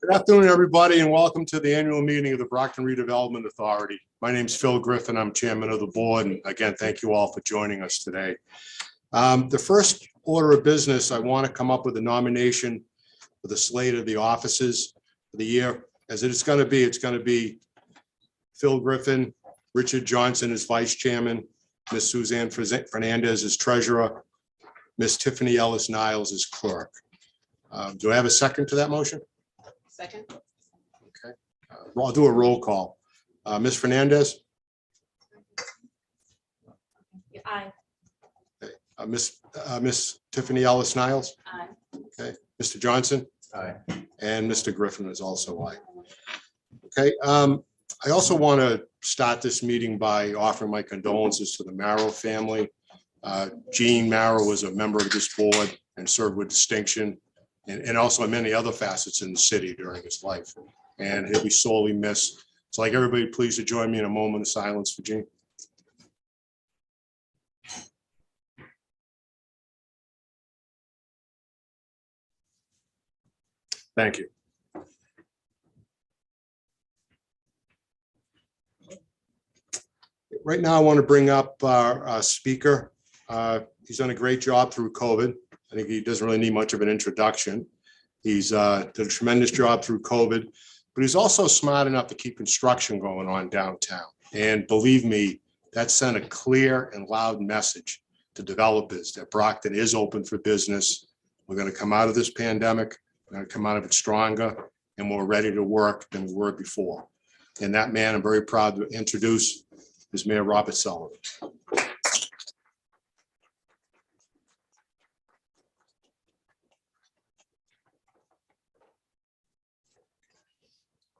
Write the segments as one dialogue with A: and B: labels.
A: Good afternoon, everybody, and welcome to the annual meeting of the Brockton Redevelopment Authority. My name is Phil Griffin. I'm chairman of the board. And again, thank you all for joining us today. The first order of business, I want to come up with a nomination for the slate of the offices for the year. As it's going to be Phil Griffin, Richard Johnson as vice chairman, Ms. Suzanne Fernandez as treasurer, Ms. Tiffany Ellis Niles as clerk. Do I have a second to that motion?
B: Second.
A: Okay. I'll do a roll call. Ms. Fernandez?
B: Aye.
A: Okay. Miss Tiffany Ellis Niles?
B: Aye.
A: Okay. Mr. Johnson?
C: Aye.
A: And Mr. Griffin is also aye. Okay. I also want to start this meeting by offering my condolences to the Marrow family. Gene Marrow was a member of this board and served with distinction and also in many other facets in the city during his life. And he'll be sorely missed. So like everybody, please to join me in a moment of silence for Gene. Thank you. Right now, I want to bring up our speaker. He's done a great job through COVID. I think he doesn't really need much of an introduction. He's done a tremendous job through COVID, but he's also smart enough to keep construction going on downtown. And believe me, that sent a clear and loud message to developers that Brockton is open for business. We're going to come out of this pandemic. We're going to come out of it stronger and more ready to work than we were before. And that man, I'm very proud to introduce, is Mayor Robert Sullivan.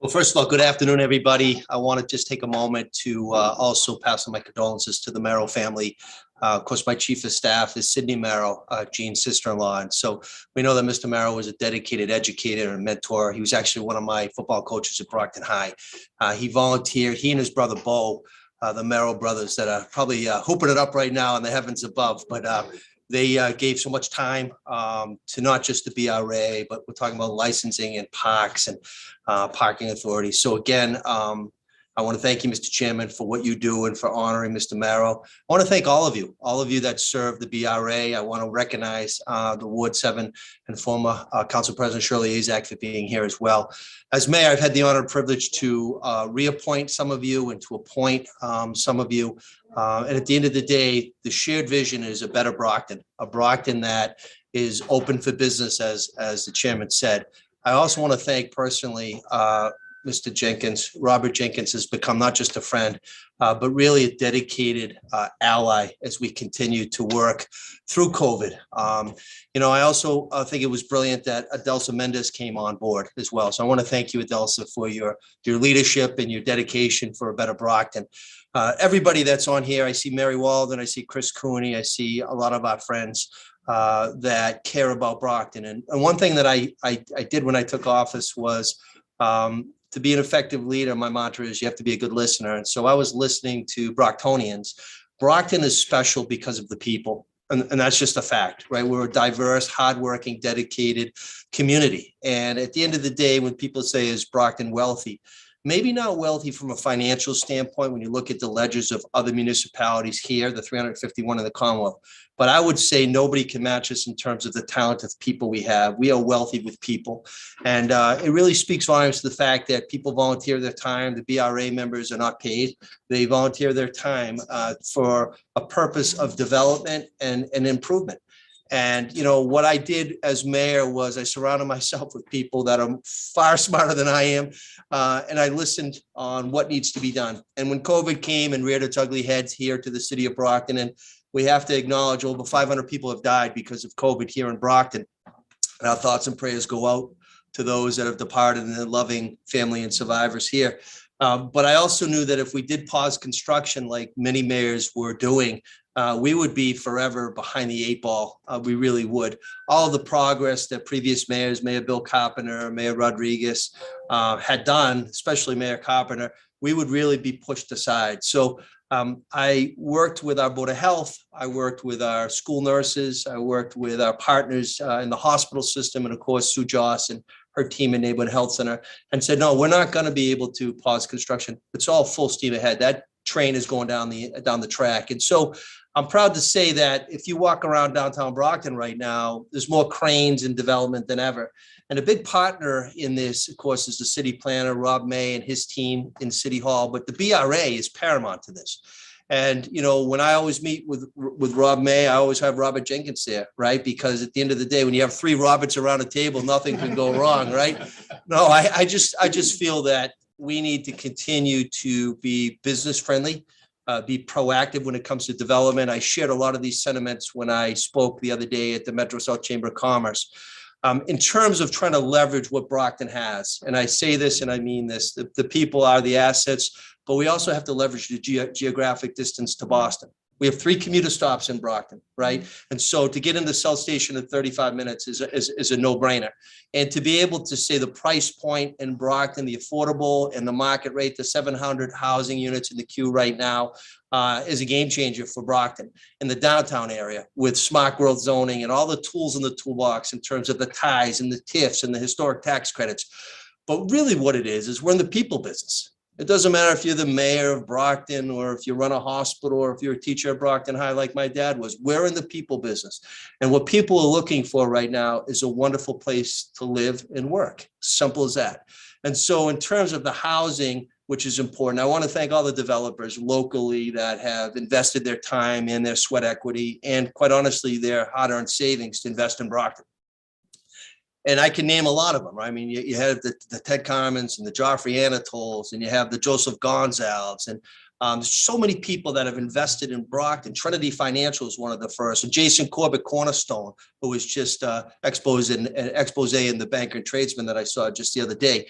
C: Well, first of all, good afternoon, everybody. I want to just take a moment to also pass on my condolences to the Marrow family. Of course, my chief of staff is Sydney Marrow, Gene's sister-in-law. And so we know that Mr. Marrow was a dedicated educator and mentor. He was actually one of my football coaches at Brockton High. He volunteered, he and his brother Bo, the Marrow brothers that are probably hooping it up right now in the heavens above. But they gave so much time to not just the BRA, but we're talking about licensing and parks and parking authority. So again, I want to thank you, Mr. Chairman, for what you do and for honoring Mr. Marrow. I want to thank all of you that serve the BRA. I want to recognize the Ward 7 and former Council President Shirley Azak for being here as well. As mayor, I've had the honor and privilege to reappoint some of you and to appoint some of you. And at the end of the day, the shared vision is a better Brockton, a Brockton that is open for business, as the chairman said. I also want to thank personally Mr. Jenkins. Robert Jenkins has become not just a friend, but really a dedicated ally as we continue to work through COVID. I also think it was brilliant that Adelsa Mendez came on board as well. So I want to thank you, Adelsa, for your leadership and your dedication for a better Brockton. Everybody that's on here, I see Mary Walden, I see Chris Cooney, I see a lot of our friends that care about Brockton. And one thing that I did when I took office was to be an effective leader, my mantra is you have to be a good listener. And so I was listening to Brocktonians. Brockton is special because of the people. And that's just a fact, right? We're a diverse, hardworking, dedicated community. And at the end of the day, when people say, is Brockton wealthy? Maybe not wealthy from a financial standpoint when you look at the ledgers of other municipalities here, the 351 in the Commonwealth. But I would say nobody can match us in terms of the talent of people we have. We are wealthy with people. And it really speaks volumes to the fact that people volunteer their time. The BRA members are not paid. They volunteer their time for a purpose of development and improvement. And, what I did as mayor was I surrounded myself with people that are far smarter than I am. And I listened on what needs to be done. And when COVID came and reared its ugly heads here to the city of Brockton, and we have to acknowledge over 500 people have died because of COVID here in Brockton. And our thoughts and prayers go out to those that have departed and their loving family and survivors here. But I also knew that if we did pause construction like many mayors were doing, we would be forever behind the eight ball. We really would. All of the progress that previous mayors, Mayor Bill Carpenter, Mayor Rodriguez had done, especially Mayor Carpenter, we would really be pushed aside. So I worked with our Board of Health. I worked with our school nurses. I worked with our partners in the hospital system, and of course, Sue Joss and her team in Neighborhood Health Center and said, no, we're not going to be able to pause construction. It's all full steam ahead. That train is going down the track. And so I'm proud to say that if you walk around downtown Brockton right now, there's more cranes in development than ever. And a big partner in this, of course, is the city planner, Rob May, and his team in City Hall. But the BRA is paramount to this. And, you know, when I always meet with Rob May, I always have Robert Jenkins there, right? Because at the end of the day, when you have three Roberts around a table, nothing can go wrong, right? No, I just feel that we need to continue to be business friendly, be proactive when it comes to development. I shared a lot of these sentiments when I spoke the other day at the Metro South Chamber of Commerce. In terms of trying to leverage what Brockton has, and I say this and I mean this, the people are the assets, but we also have to leverage the geographic distance to Boston. We have 3 commuter stops in Brockton, right? And so to get into South Station in 35 minutes is a no-brainer. And to be able to say the price point in Brockton, the affordable and the market rate, the 700 housing units in the queue right now is a game changer for Brockton in the downtown area with smart growth zoning and all the tools in the toolbox in terms of the ties and the TIFs and the historic tax credits. But really what it is we're in the people business. It doesn't matter if you're the mayor of Brockton or if you run a hospital or if you're a teacher at Brockton High like my dad was. We're in the people business. And what people are looking for right now is a wonderful place to live and work. Simple as that. And so in terms of the housing, which is important, I want to thank all the developers locally that have invested their time and their sweat equity and quite honestly, their hard-earned savings to invest in Brockton. And I can name a lot of them. Right? I mean, you have the Ted Carmens and the Joffrey Anatols, and you have the Joseph Gonzalez, and there's so many people that have invested in Brockton. Trinity Financial is one of the first, and Jason Corbett Cornerstone, who was just expose in the Banker and Tradesman that I saw just the other day.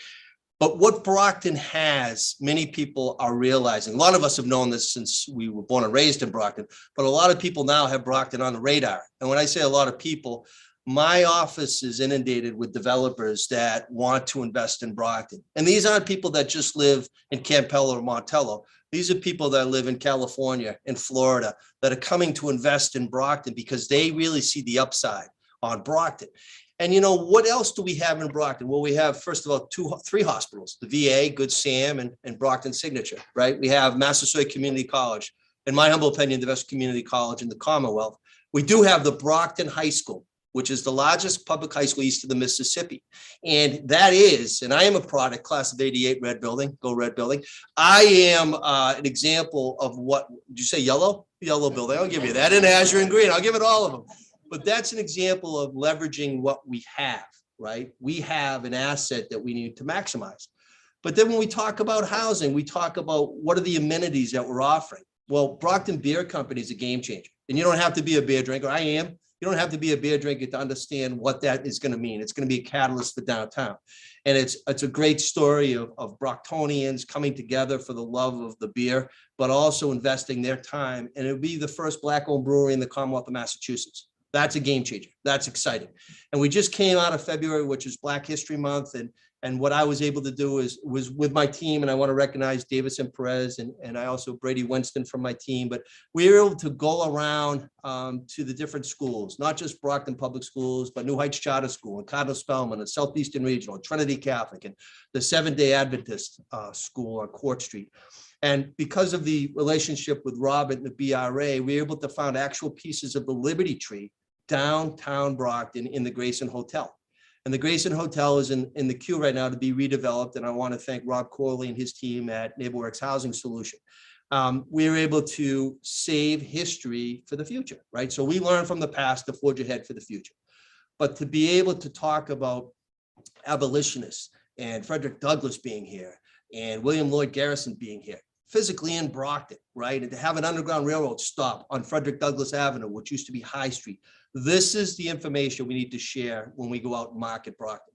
C: But what Brockton has, many people are realizing. A lot of us have known this since we were born and raised in Brockton, but a lot of people now have Brockton on the radar. And when I say a lot of people, my office is inundated with developers that want to invest in Brockton. And these aren't people that just live in Campello or Montello. These are people that live in California, in Florida, that are coming to invest in Brockton because they really see the upside on Brockton. And you know, what else do we have in Brockton? Well, we have, first of all, 3 hospitals, the VA, Good Sam, and Brockton Signature, right? We have Massasoit Community College, in my humble opinion, the best community college in the Commonwealth. We do have the Brockton High School, which is the largest public high school east of the Mississippi. And that is, and I am a product, class of 88, red building, go red building. I am an example of what, did you say yellow? Yellow building, I'll give you that, and azure and green, I'll give it all of them. But that's an example of leveraging what we have, right? We have an asset that we need to maximize. But then when we talk about housing, we talk about what are the amenities that we're offering. Well, Brockton Beer Company is a game changer. And you don't have to be a beer drinker, I am. You don't have to be a beer drinker to understand what that is going to mean. It's going to be a catalyst for downtown. And it's a great story of Brocktonians coming together for the love of the beer, but also investing their time. And it would be the first Black-owned brewery in the Commonwealth of Massachusetts. That's a game changer. That's exciting. And we just came out of February, which is Black History Month. And what I was able to do was with my team, and I want to recognize Davison Perez and I also Brady Winston from my team, but we were able to go around to the different schools, not just Brockton Public Schools, but New Heights Charter School and Cardinal Spellman and Southeastern Regional, and Trinity Catholic, and the Seventh-day Adventist School on Court Street. And because of the relationship with Robert and the BRA, we were able to find actual pieces of the Liberty Tree downtown Brockton in the Grayson Hotel. And the Grayson Hotel is in the queue right now to be redeveloped. And I want to thank Rob Corley and his team at NeighborWorks Housing Solution. We were able to save history for the future, right? So we learn from the past to forge ahead for the future. But to be able to talk about abolitionists and Frederick Douglass being here and William Lloyd Garrison being here, physically in Brockton, right? And to have an Underground Railroad stop on Frederick Douglass Avenue, which used to be High Street. This is the information we need to share when we go out and market Brockton.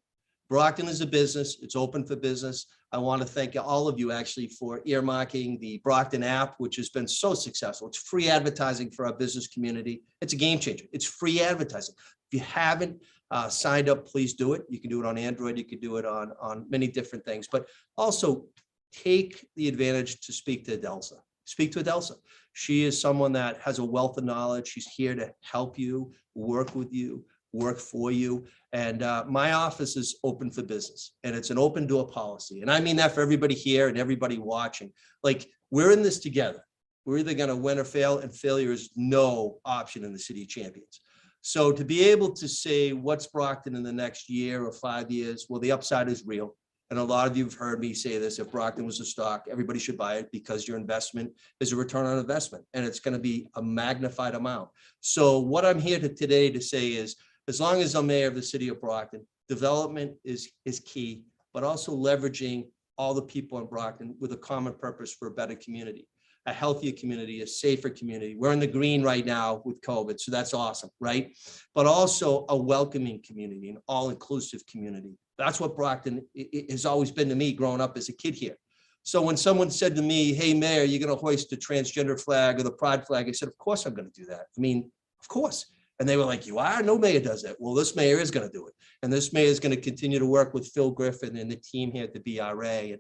C: Brockton is a business. It's open for business. I want to thank all of you actually for earmarking the Brockton app, which has been so successful. It's free advertising for our business community. It's a game changer. It's free advertising. If you haven't signed up, please do it. You can do it on Android. You can do it on many different things, but also take the advantage to speak to Adelsa. Speak to Adelsa. She is someone that has a wealth of knowledge. She's here to help you, work with you, work for you. And my office is open for business, and it's an open door policy. And I mean that for everybody here and everybody watching. Like, we're in this together. We're either going to win or fail, and failure is no option in the City of Champions. So to be able to say what's Brockton in the next year or 5 years, well, the upside is real. And a lot of you have heard me say this: if Brockton was a stock, everybody should buy it, because your investment is a return on investment, and it's going to be a magnified amount. So what I'm here today to say is, as long as I'm mayor of the City of Brockton, development is key, but also leveraging all the people in Brockton with a common purpose for a better community, a healthier community, a safer community. We're in the green right now with COVID, so that's awesome, right? But also a welcoming community, an all-inclusive community. That's what Brockton has always been to me growing up as a kid here. So when someone said to me, hey, Mayor, you're going to hoist the transgender flag or the pride flag, I said, of course I'm going to do that. I mean, of course. And they were like, you are? No mayor does that. Well, this mayor is going to do it. And this mayor is going to continue to work with Phil Griffin and the team here at the BRA, and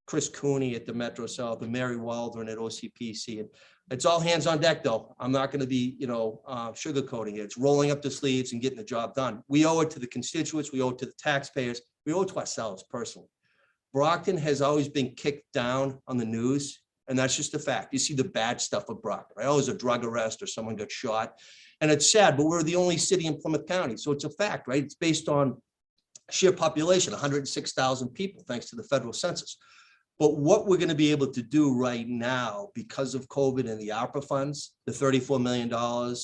C: Chris Cooney at the Metro South, and Mary Waldron at OCPC. And it's all hands on deck, though. I'm not going to be, sugarcoating it. It's rolling up the sleeves and getting the job done. We owe it to the constituents. We owe it to the taxpayers. We owe it to ourselves personally. Brockton has always been kicked down on the news, and that's just a fact. You see the bad stuff of Brockton, right? Oh, it was a drug arrest or someone got shot. And it's sad, but we're the only city in Plymouth County. So it's a fact, right? It's based on sheer population, 106,000 people, thanks to the federal census. But what we're going to be able to do right now, because of COVID and the ARPA funds, the $34 million,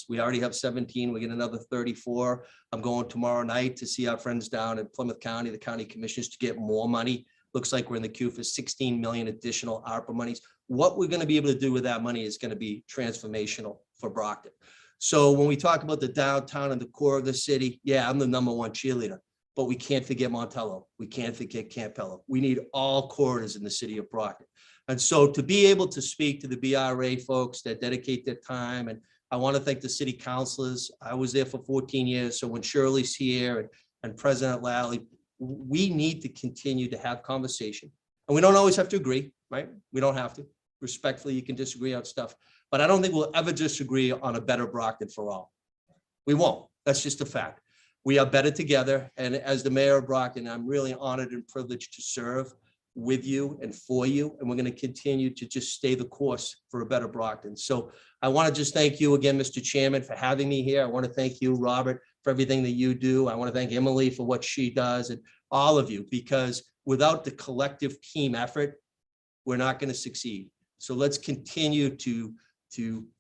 C: we already have 17, we get another 34. I'm going tomorrow night to see our friends down in Plymouth County, the county commissioners, to get more money. Looks like we're in the queue for 16 million additional ARPA monies. What we're going to be able to do with that money is going to be transformational for Brockton. So when we talk about the downtown and the core of the city, yeah, I'm the #1 cheerleader, but we can't forget Montello. We can't forget Campello. We need all corridors in the city of Brockton. And so to be able to speak to the BRA folks that dedicate their time, and I want to thank the city councilors. I was there for 14 years. So when Shirley's here and President Lally, we need to continue to have conversation. And we don't always have to agree, right? We don't have to. Respectfully, you can disagree on stuff, but I don't think we'll ever disagree on a better Brockton for all. We won't. That's just a fact. We are better together. And as the mayor of Brockton, I'm really honored and privileged to serve with you and for you. And we're going to continue to just stay the course for a better Brockton. So I want to just thank you again, Mr. Chairman, for having me here. I want to thank you, Robert, for everything that you do. I want to thank Emily for what she does, and all of you, because without the collective team effort, we're not going to succeed. So let's continue to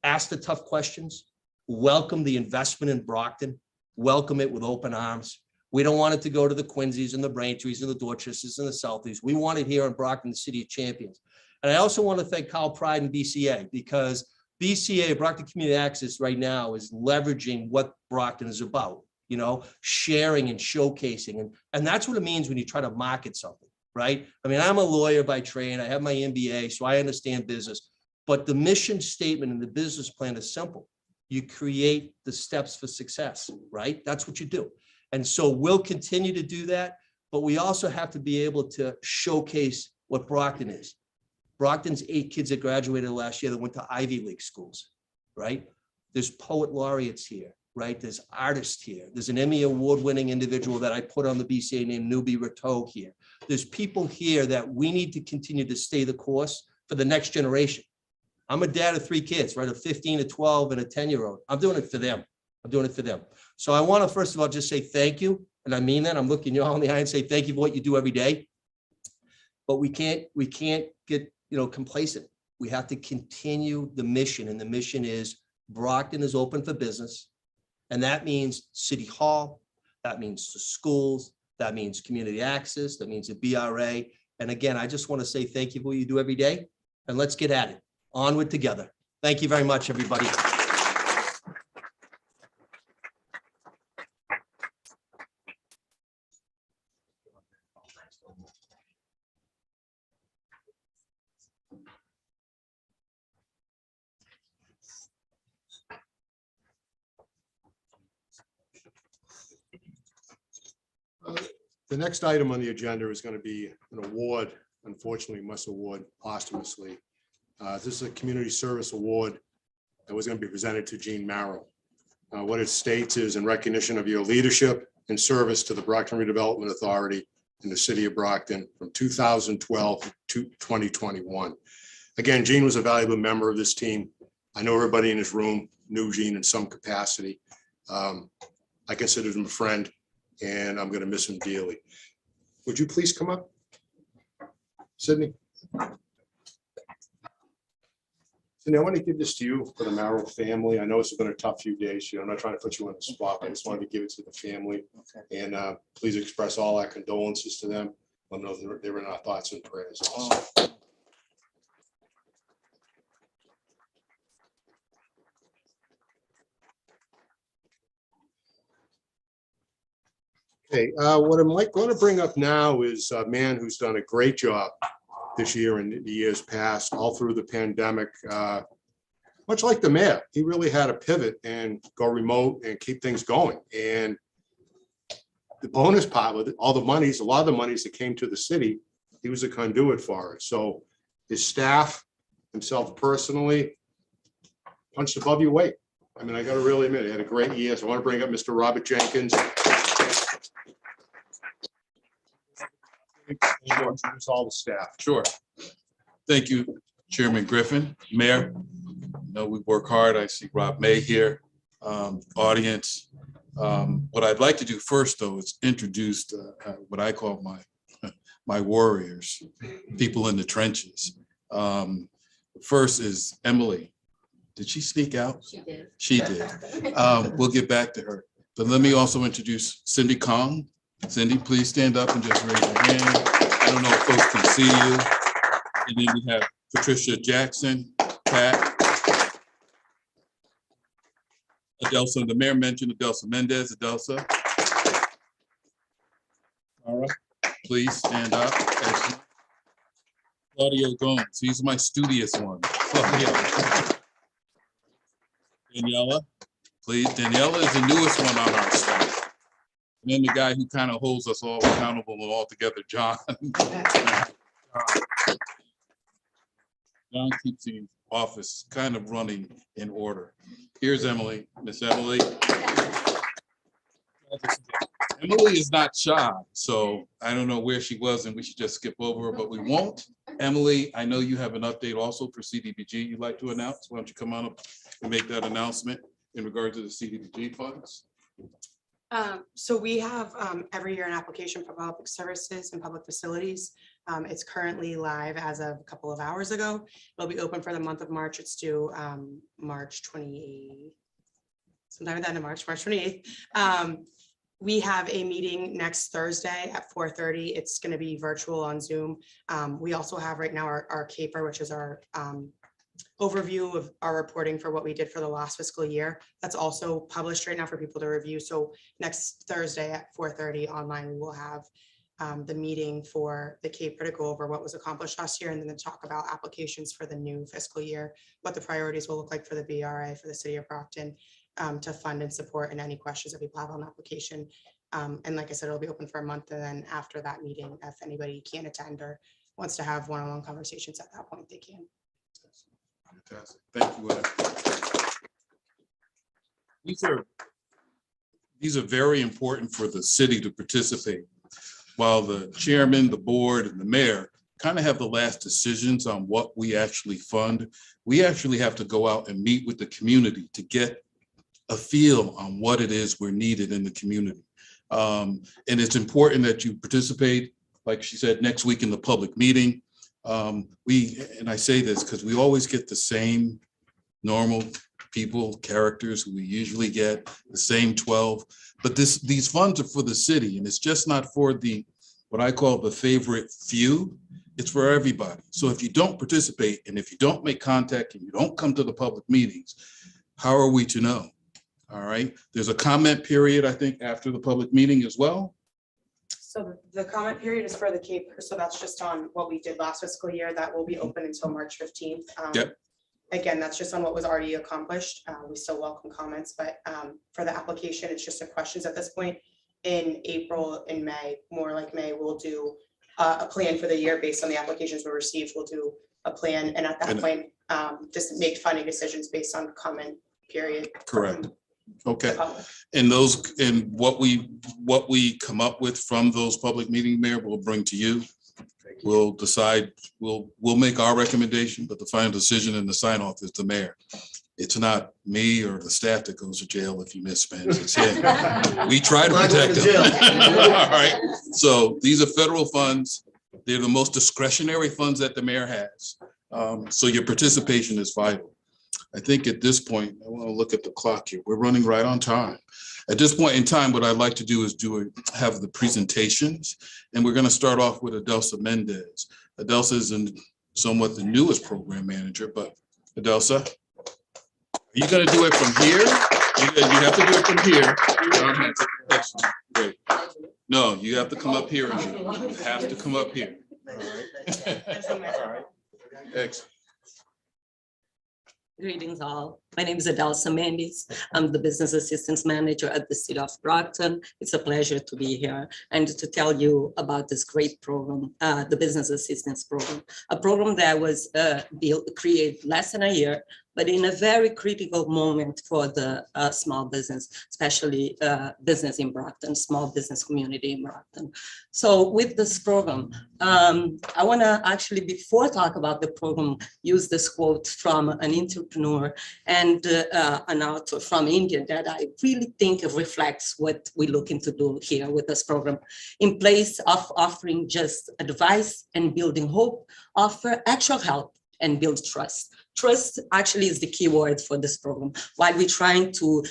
C: ask the tough questions, welcome the investment in Brockton, welcome it with open arms. We don't want it to go to the Quincy's and the Braintrees and the Dorchesters and the Southies. We want it here in Brockton, the City of Champions. And I also want to thank Kyle Pride and BCA, because BCA, Brockton Community Access, right now is leveraging what Brockton is about, sharing and showcasing. And that's what it means when you try to market something, right? I mean, I'm a lawyer by trade. I have my MBA, so I understand business. But the mission statement and the business plan is simple. You create the steps for success, right? That's what you do. And so we'll continue to do that, but we also have to be able to showcase what Brockton is. Brockton's 8 kids that graduated last year that went to Ivy League schools, right? There's poet laureates here, right? There's artists here. There's an Emmy award-winning individual that I put on the BCA named Newbie Rateau here. There's people here that we need to continue to stay the course for the next generation. I'm a dad of 3 kids, right? A 15, a 12, and a 10-year-old. I'm doing it for them. I'm doing it for them. So I want to, first of all, just say thank you. And I mean that. I'm looking you all in the eye and say thank you for what you do every day. But we can't get, complacent. We have to continue the mission. And the mission is Brockton is open for business. And that means City Hall. That means the schools. That means community access. That means the BRA. And again, I just want to say thank you for what you do every day. And let's get at it. Onward together. Thank you very much, everybody.
A: The next item on the agenda is going to be an award. Unfortunately, must award posthumously. This is a community service award that was going to be presented to Jean Marrow. What it states is in recognition of your leadership and service to the Brockton Redevelopment Authority in the city of Brockton from 2012 to 2021. Again, Gene was a valuable member of this team. I know everybody in this room knew Gene in some capacity. I considered him a friend, and I'm going to miss him dearly. Would you please come up, Sydney? Sydney, I want to give this to you for the Marrow family. I know it's been a tough few days. I'm not trying to put you on the spot, but I just wanted to give it to the family. Okay. And please express all our condolences to them. Let them know they're in our thoughts and prayers also. Okay, what I'm going to bring up now is a man who's done a great job this year and the years past, all through the pandemic. Much like the mayor, he really had to pivot and go remote and keep things going. And the bonus part with it, all the monies, a lot of the monies that came to the city, he was a conduit for it. So his staff, himself personally, punched above your weight. I mean, I got to really admit, he had a great year. So I want to bring up Mr. Robert Jenkins. Introduce all the staff.
D: Sure. Thank you, Chairman Griffin, Mayor. I know we work hard. I see Rob May here, audience. What I'd like to do first, though, is introduce what I call my warriors, people in the trenches. First is Emily. Did she sneak out?
B: She did.
D: She did. We'll get back to her. But let me also introduce Cindy Kong. Cindy, please stand up and just raise your hand. I don't know if folks can see you. And then we have Patricia Jackson, Pat. Adelsa, the mayor mentioned Adelsa Mendez. Adelsa. All right, please stand up. Claudio Gomes, he's my studious one. Claudio. Daniela, please. Daniela is the newest one on our staff. And then the guy who kind of holds us all accountable and all together, John. John keeps the office kind of running in order. Here's Emily, Miss Emily. Emily is not shy, so I don't know where she was and we should just skip over her, but we won't. Emily, I know you have an update also for CDBG you'd like to announce. Why don't you come on up and make that announcement in regard to the CDBG funds?
E: So we have every year an application for public services and public facilities. It's currently live as of a couple of hours ago. It'll be open for the month of March. It's due March 28th, sometime at the end of March 28th. We have a meeting next Thursday at 4:30. It's going to be virtual on Zoom. We also have right now our CAPER, which is our overview of our reporting for what we did for the last fiscal year. That's also published right now for people to review. So next Thursday at 4:30 online, we will have the meeting for the CAPER to go over what was accomplished last year and then to talk about applications for the new fiscal year, what the priorities will look like for the BRA for the city of Brockton, to fund and support and any questions that people have on the application. And like I said, it'll be open for a month. And then after that meeting, if anybody can't attend or wants to have one-on-one conversations at that point, they can.
D: Fantastic. Thank you. These are very important for the city to participate. While the chairman, the board, and the mayor kind of have the last decisions on what we actually fund, we actually have to go out and meet with the community to get a feel on what it is we're needed in the community. And it's important that you participate, like she said, next week in the public meeting. And I say this because we always get the same normal people, characters who we usually get, the same 12, but these funds are for the city, and it's just not for what I call the favorite few, it's for everybody. So if you don't participate, and if you don't make contact, and you don't come to the public meetings, how are we to know? All right, there's a comment period, I think, after the public meeting as well.
E: So the comment period is for the CAPER. So that's just on what we did last fiscal year. That will be open until March 15th.
D: Yep.
E: Again, that's just on what was already accomplished. We still welcome comments, but for the application, it's just the questions at this point. In April and May, more like May, we'll do a plan for the year based on the applications we received. We'll do a plan, and at that point, just make funding decisions based on comment period.
D: Correct. Okay. And what we come up with from those public meetings, Mayor, we'll bring to you. We'll decide, we'll make our recommendation, but the final decision and the sign off is the mayor. It's not me or the staff that goes to jail if you miss spends, it's him. We try to protect him. All right. So these are federal funds. They're the most discretionary funds that the mayor has. So your participation is vital. I think at this point, I want to look at the clock here. We're running right on time. At this point in time, what I'd like to do is have the presentations, and we're going to start off with Adelsa Mendez. Adelsa is somewhat the newest program manager, but Adelsa, are you going to do it from here? You have to do it from here. Great. No, you have to come up here. You have to come up here. All right. All right. Excellent.
F: Greetings all. My name is Adelsa Mendes. I'm the Business Assistance Manager at the City of Brockton. It's a pleasure to be here and to tell you about this great program, the Business Assistance Program, a program that was created less than a year, but in a very critical moment for the small business, especially business in Brockton, small business community in Brockton. So with this program, I wanna actually, before talk about the program, use this quote from an entrepreneur and an author from India that I really think reflects what we're looking to do here with this program. In place of offering just advice and building hope, offer actual help and build trust. Trust actually is the key word for this program. While we're trying to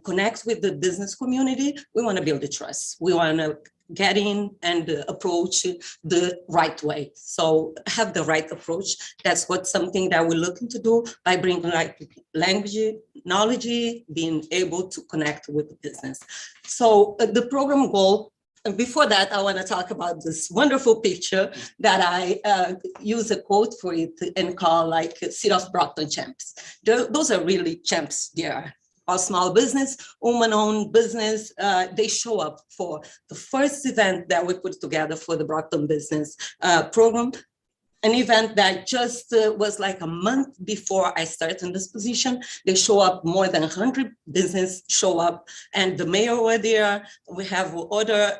F: connect with the business community, we want to build the trust. We want to get in and approach the right way. So have the right approach. That's what something that we're looking to do by bringing like language, knowledge, being able to connect with the business. So the program goal. And before that, I want to talk about this wonderful picture that I use a quote for it and call like City of Brockton champs. Those are really champs there. Our small business, woman-owned business, they show up for the first event that we put together for the Brockton Business Program. An event that just was like a month before I started in this position. They show up, more than 100 business show up, and the mayor were there. We have other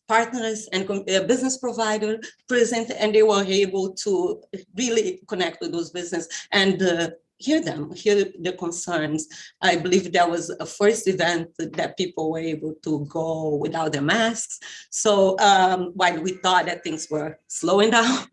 F: partners and business provider present, and they were able to really connect with those business and hear their concerns. I believe that was a first event that people were able to go without their masks. So while we thought that things were slowing down,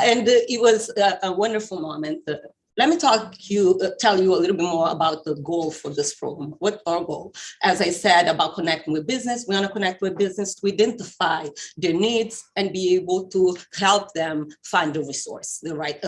F: and it was a wonderful moment. Let me tell you a little bit more about the goal for this program. What's our goal? As I said about connecting with business, we want to connect with business to identify their needs and be able to help them find the resource, the right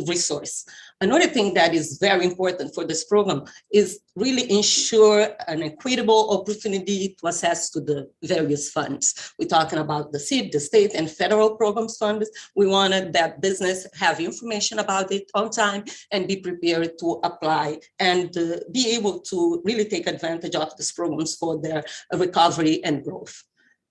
F: resource. Another thing that is very important for this program is really ensure an equitable opportunity to access to the various funds. We're talking about the city, the state, and federal programs funds. We wanted that business have information about it on time and be prepared to apply and be able to really take advantage of these programs for their recovery and growth.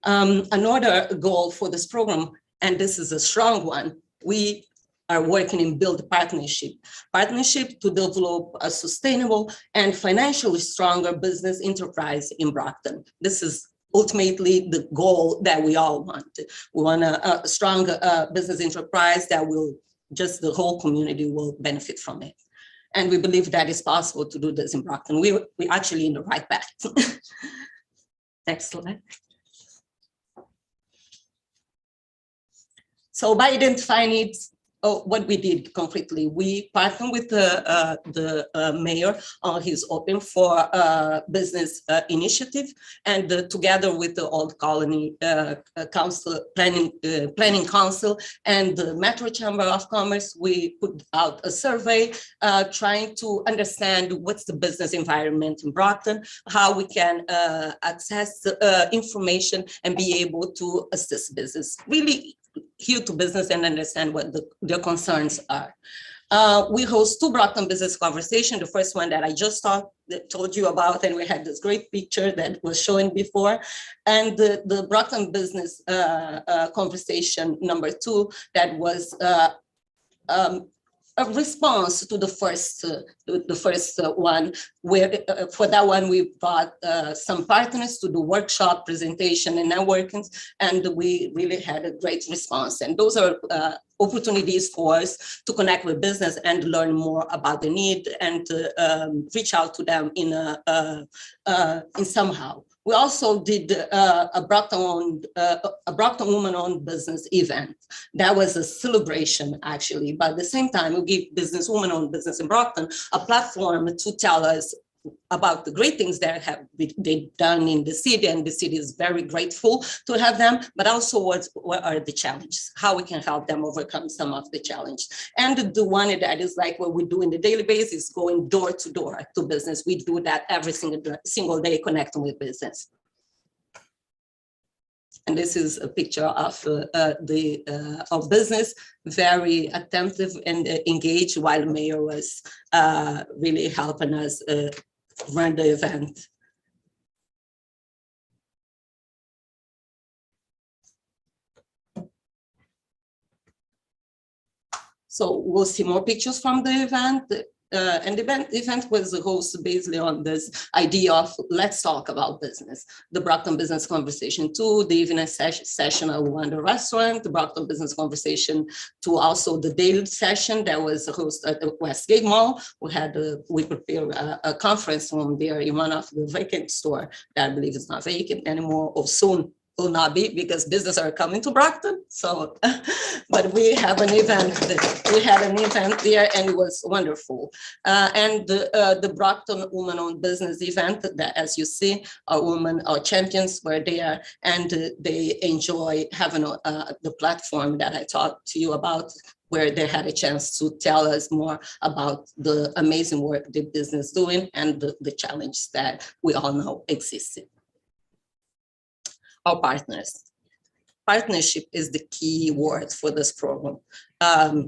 F: Another goal for this program, and this is a strong one, we are working in build partnership to develop a sustainable and financially stronger business enterprise in Brockton. This is ultimately the goal that we all want. We want a strong business enterprise that will just the whole community will benefit from it. And we believe that it's possible to do this in Brockton. We're actually in the right path. Next slide. So by identifying needs, what we did concretely, we partnered with the mayor on his Open for Business initiative, and together with the Old Colony Council, Planning Council and the Metro Chamber of Commerce, we put out a survey trying to understand what's the business environment in Brockton, how we can access information and be able to assist business. Really hear to business and understand what their concerns are. We host 2 Brockton Business Conversations. The first one that I just told you about, and we had this great picture that was showing before, and the Brockton Business Conversation number 2 that was a response to the first one, where for that one we brought some partners to the workshop presentation and networking, and we really had a great response. And those are opportunities for us to connect with business and learn more about the need and to reach out to them in somehow. We also did a Brockton woman-owned business event. That was a celebration, actually. But at the same time, we give business woman-owned business in Brockton a platform to tell us about the great things that have they've done in the city, and the city is very grateful to have them, but also what are the challenges, how we can help them overcome some of the challenge. And the one that is like what we do in the daily basis, going door to door to business. We do that every single day, connecting with business. And this is a picture of of business, very attentive and engaged, while the mayor was really helping us run the event. So we'll see more pictures from the event. And the event was hosted basically on this idea of let's talk about business. The Brockton Business Conversation 2, the evening session at Wonder Restaurant, the Brockton Business Conversation 2, also the daily session that was hosted at the Westgate Mall. We prepared a conference room there in one of the vacant store that I believe is not vacant anymore, or soon will not be, because business are coming to Brockton. So, but we have an event. We had an event there, and it was wonderful. And the Brockton woman-owned business event, that, as you see, our champions were there, and they enjoy having the platform that I talked to you about, where they had a chance to tell us more about the amazing work the business doing and the challenge that we all know existed. Our partners. Partnership is the key word for this program.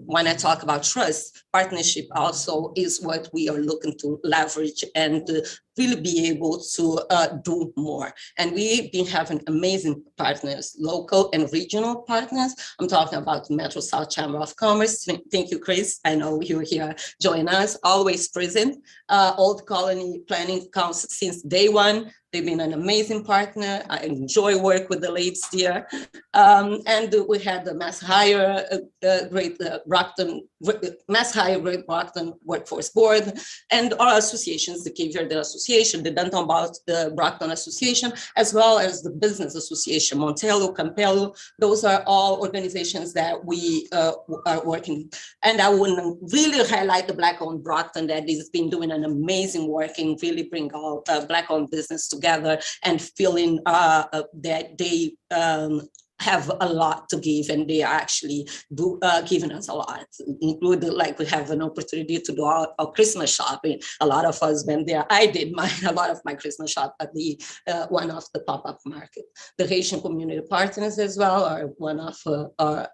F: When I talk about trust, partnership also is what we are looking to leverage and really be able to do more. And we've been having amazing partners, local and regional partners. I'm talking about Metro South Chamber of Commerce. Thank you, Chris. I know you're here joining us, always present. Old Colony Planning Council since day one. They've been an amazing partner. I enjoy work with the ladies there. And we had the Mass Hire Great Brockton Workforce Board, and our associations, the Cape Verde Association, the Downtown Brockton Association, as well as the Business Association, Montello, Campello. Those are all organizations that we are working. And I want to really highlight the Black-owned Brockton that has been doing an amazing work in really bring all Black-owned business together and feeling that they have a lot to give, and they are actually giving us a lot. Including, like, we have an opportunity to do our Christmas shopping. A lot of us went there. I did a lot of my Christmas shop at the one of the pop-up market. The Haitian community partners as well are one of our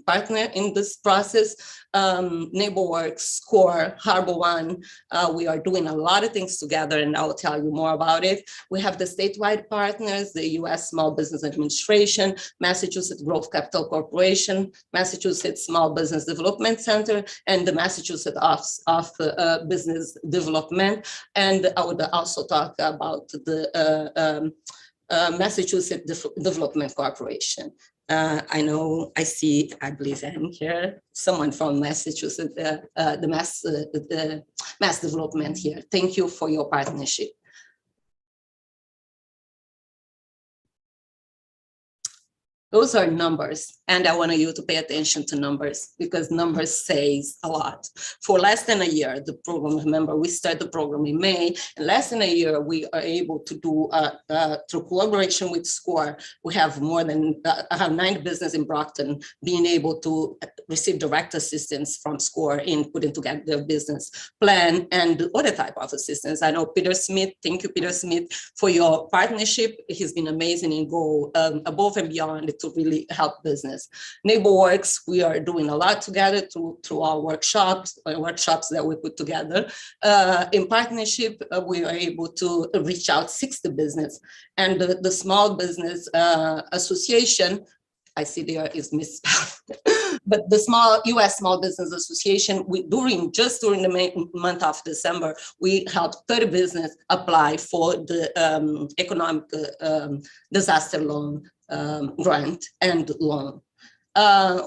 F: partner in this process. NeighborWorks, SCORE, Harbor One. We are doing a lot of things together, and I will tell you more about it. We have the statewide partners, the U.S. Small Business Administration, Massachusetts Growth Capital Corporation, Massachusetts Small Business Development Center, and the Massachusetts Office of Business Development. And I would also talk about the Massachusetts Development Corporation. I know, I believe I'm here, someone from Massachusetts, the Mass Development here. Thank you for your partnership. Those are numbers, and I want you to pay attention to numbers, because numbers says a lot. For less than a year, the program, remember, we started the program in May, and less than a year, we are able to do, through collaboration with SCORE, we have more than, I have 9 businesses in Brockton being able to receive direct assistance from SCORE in putting together their business plan and other type of assistance. I know Peter Smith, thank you, Peter Smith, for your partnership. He's been amazing and go above and beyond to really help business. NeighborWorks, we are doing a lot together through our workshops that we put together. In partnership, we are able to reach out 60 business, and the Small Business Association, I see there is misspelled, but the U.S. Small Business Association, just during the month of December, we helped 30 business apply for the economic disaster loan grant and loan.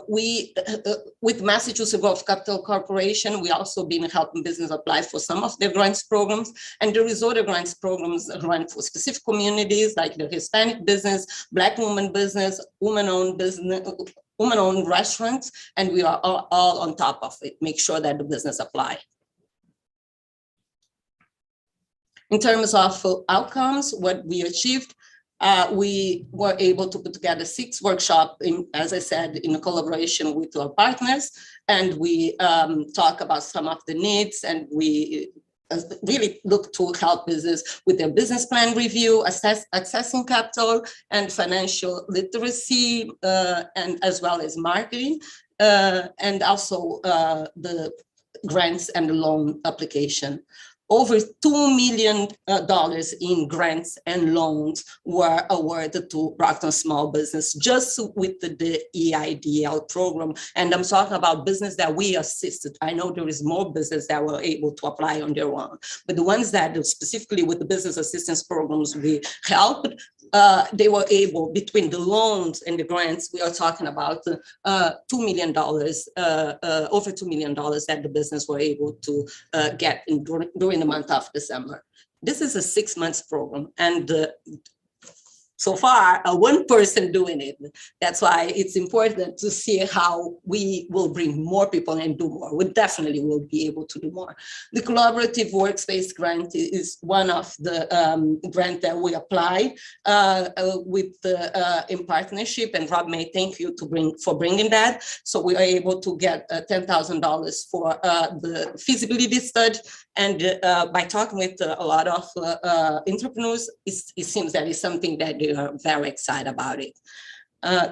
F: With Massachusetts Growth Capital Corporation, we also been helping business apply for some of their grants programs, and there is other grants programs run for specific communities like the Hispanic business, Black woman business, woman-owned business, woman-owned restaurants, and we are all on top of it, make sure that the business apply. In terms of outcomes, what we achieved, we were able to put together 6 workshops, as I said, in collaboration with our partners, and we talk about some of the needs, and we really look to help business with their business plan review, accessing capital and financial literacy, and as well as marketing, and also the grants and the loan application. Over $2 million in grants and loans were awarded to Brockton Small Business just with the EIDL program. And I'm talking about business that we assisted. I know there is more business that were able to apply on their own, but the ones that specifically with the business assistance programs we helped, they were able, between the loans and the grants, we are talking about $2 million, over $2 million that the business were able to get during the month of December. This is a 6 months program, and so far, one person doing it. That's why it's important to see how we will bring more people and do more. We definitely will be able to do more. The collaborative workspace grant is one of the grant that we applied with in partnership. And Rob may thank you for bringing that. So we are able to get $10,000 for the feasibility study. And by talking with a lot of entrepreneurs, it seems that it's something that they are very excited about it.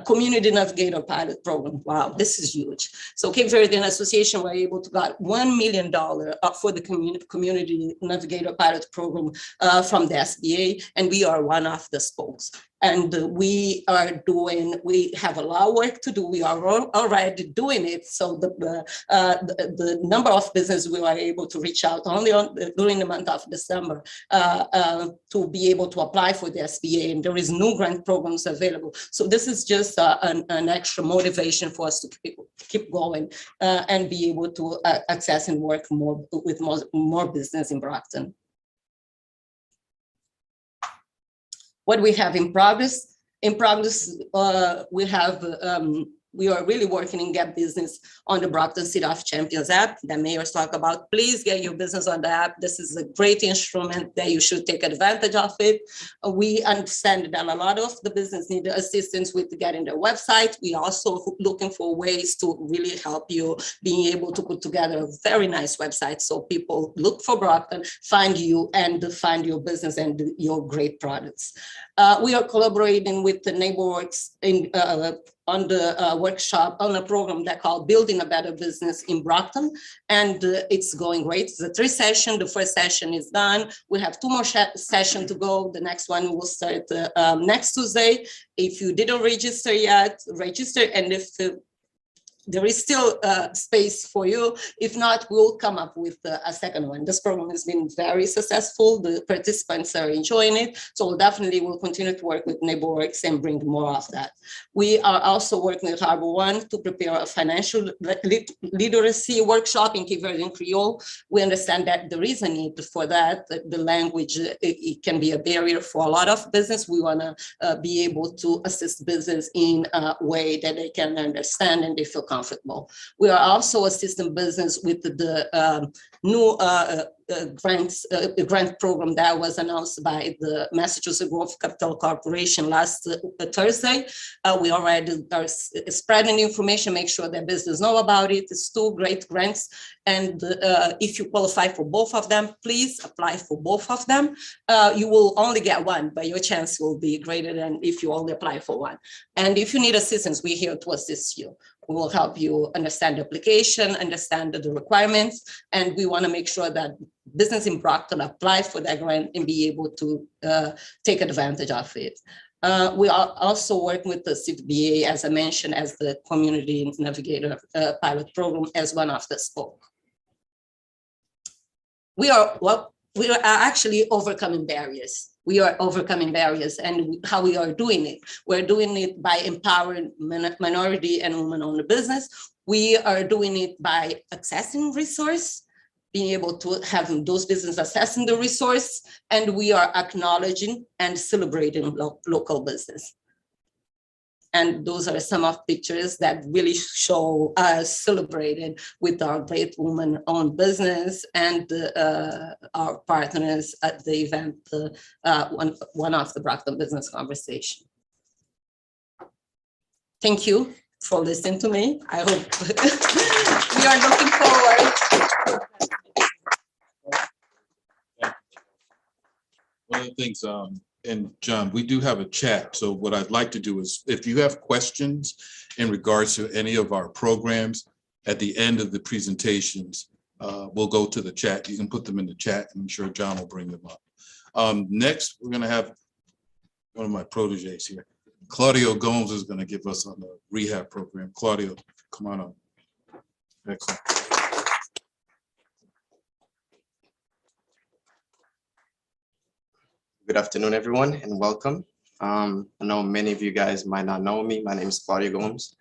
F: Community Navigator pilot program. Wow, this is huge. So Cape Verdean Association were able to get $1 million for the Community Navigator pilot program from the SBA, and we are one of the spokes. And we have a lot of work to do. We are already doing it. So the number of businesses we were able to reach out only during the month of December to be able to apply for the SBA, and there is no grant programs available. So this is just an extra motivation for us to keep going and be able to access and work more with more business in Brockton. What we have in progress, we are really working in Get Business on the Brockton City of Champions app that mayors talk about. Please get your business on the app. This is a great instrument that you should take advantage of it. We understand that a lot of the business need assistance with getting their website. We also looking for ways to really help you being able to put together a very nice website so people look for Brockton, find you, and find your business and your great products. We are collaborating with the NeighborWorks on the workshop, on a program that called Building a Better Business in Brockton. And it's going great. It's a 3 session. The first session is done. We have 2 more sessions to go. The next one will start next Tuesday. If you didn't register yet, register. And if there is still space for you. If not, we'll come up with a second one. This program has been very successful. The participants are enjoying it. So we'll definitely will continue to work with NeighborWorks and bring more of that. We are also working with Harbor One to prepare a financial literacy workshop in Cape Verdean Creole. We understand that there is a need for that. The language, it can be a barrier for a lot of business. We want to be able to assist business in a way that they can understand and they feel comfortable. We are also assisting business with the new grant program that was announced by the Massachusetts Growth Capital Corporation last Thursday. We already are spreading information, make sure that business know about it. It's 2 great grants. And if you qualify for both of them, please apply for both of them. You will only get one, but your chance will be greater than if you only apply for one. And if you need assistance, we're here to assist you. We will help you understand the application, understand the requirements, and we want to make sure that business in Brockton apply for that grant and be able to take advantage of it. We are also working with the CVBA, as I mentioned, as the Community Navigator pilot program as one of the spoke. We are actually overcoming barriers. We are overcoming barriers, and how we are doing it. We're doing it by empowering minority and women-owned business. We are doing it by accessing resource, being able to have those businesses assessing the resource, and we are acknowledging and celebrating local business. And those are some of pictures that really show us celebrating with our great woman-owned business and our partners at the event, one of the Brockton Business Conversation. Thank you for listening to me. I hope we are looking forward.
D: One of the things, and John, we do have a chat. So what I'd like to do is, if you have questions in regards to any of our programs at the end of the presentations, we'll go to the chat. You can put them in the chat, and I'm sure John will bring them up. Next, we're going to have one of my proteges here. Claudio Gomes is going to give us on the rehab program. Claudio, come on up. Excellent.
G: Good afternoon, everyone, and welcome. I know many of you guys might not know me. My name is Claudio Gomes.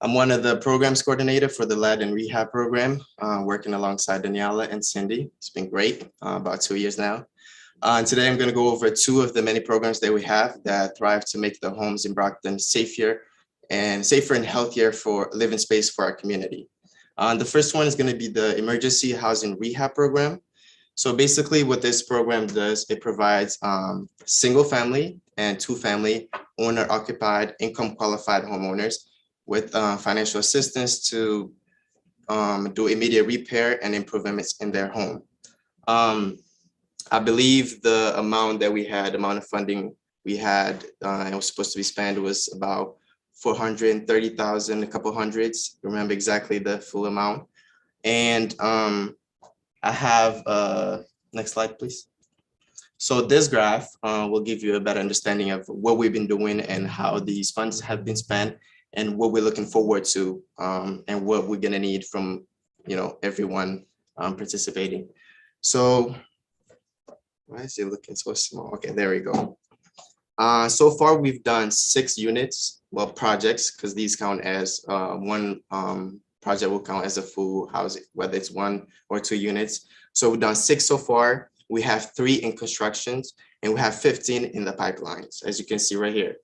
G: I'm one of the programs coordinator for the Lead and Rehab program, working alongside Daniela and Cindy. It's been great, about 2 years now. And today I'm going to go over 2 of the many programs that we have that thrive to make the homes in Brockton safer and healthier for living space for our community. The first one is going to be the Emergency Housing Rehab program. So basically what this program does, it provides single family and 2-family owner occupied income qualified homeowners with financial assistance to do immediate repair and improvements in their home. I believe the amount of funding we had, it was supposed to be spent was about 430,000, a couple hundreds, remember exactly the full amount. And I have, next slide, please. So this graph will give you a better understanding of what we've been doing and how these funds have been spent and what we're looking forward to and what we're gonna need from, everyone participating. So why is it looking so small? Okay, there we go. So far we've done 6 units, projects, because these count as one project will count as a full housing, whether it's 1 or 2 units. So we've done 6 so far. We have 3 in constructions and we have 15 in the pipelines, as you can see right here.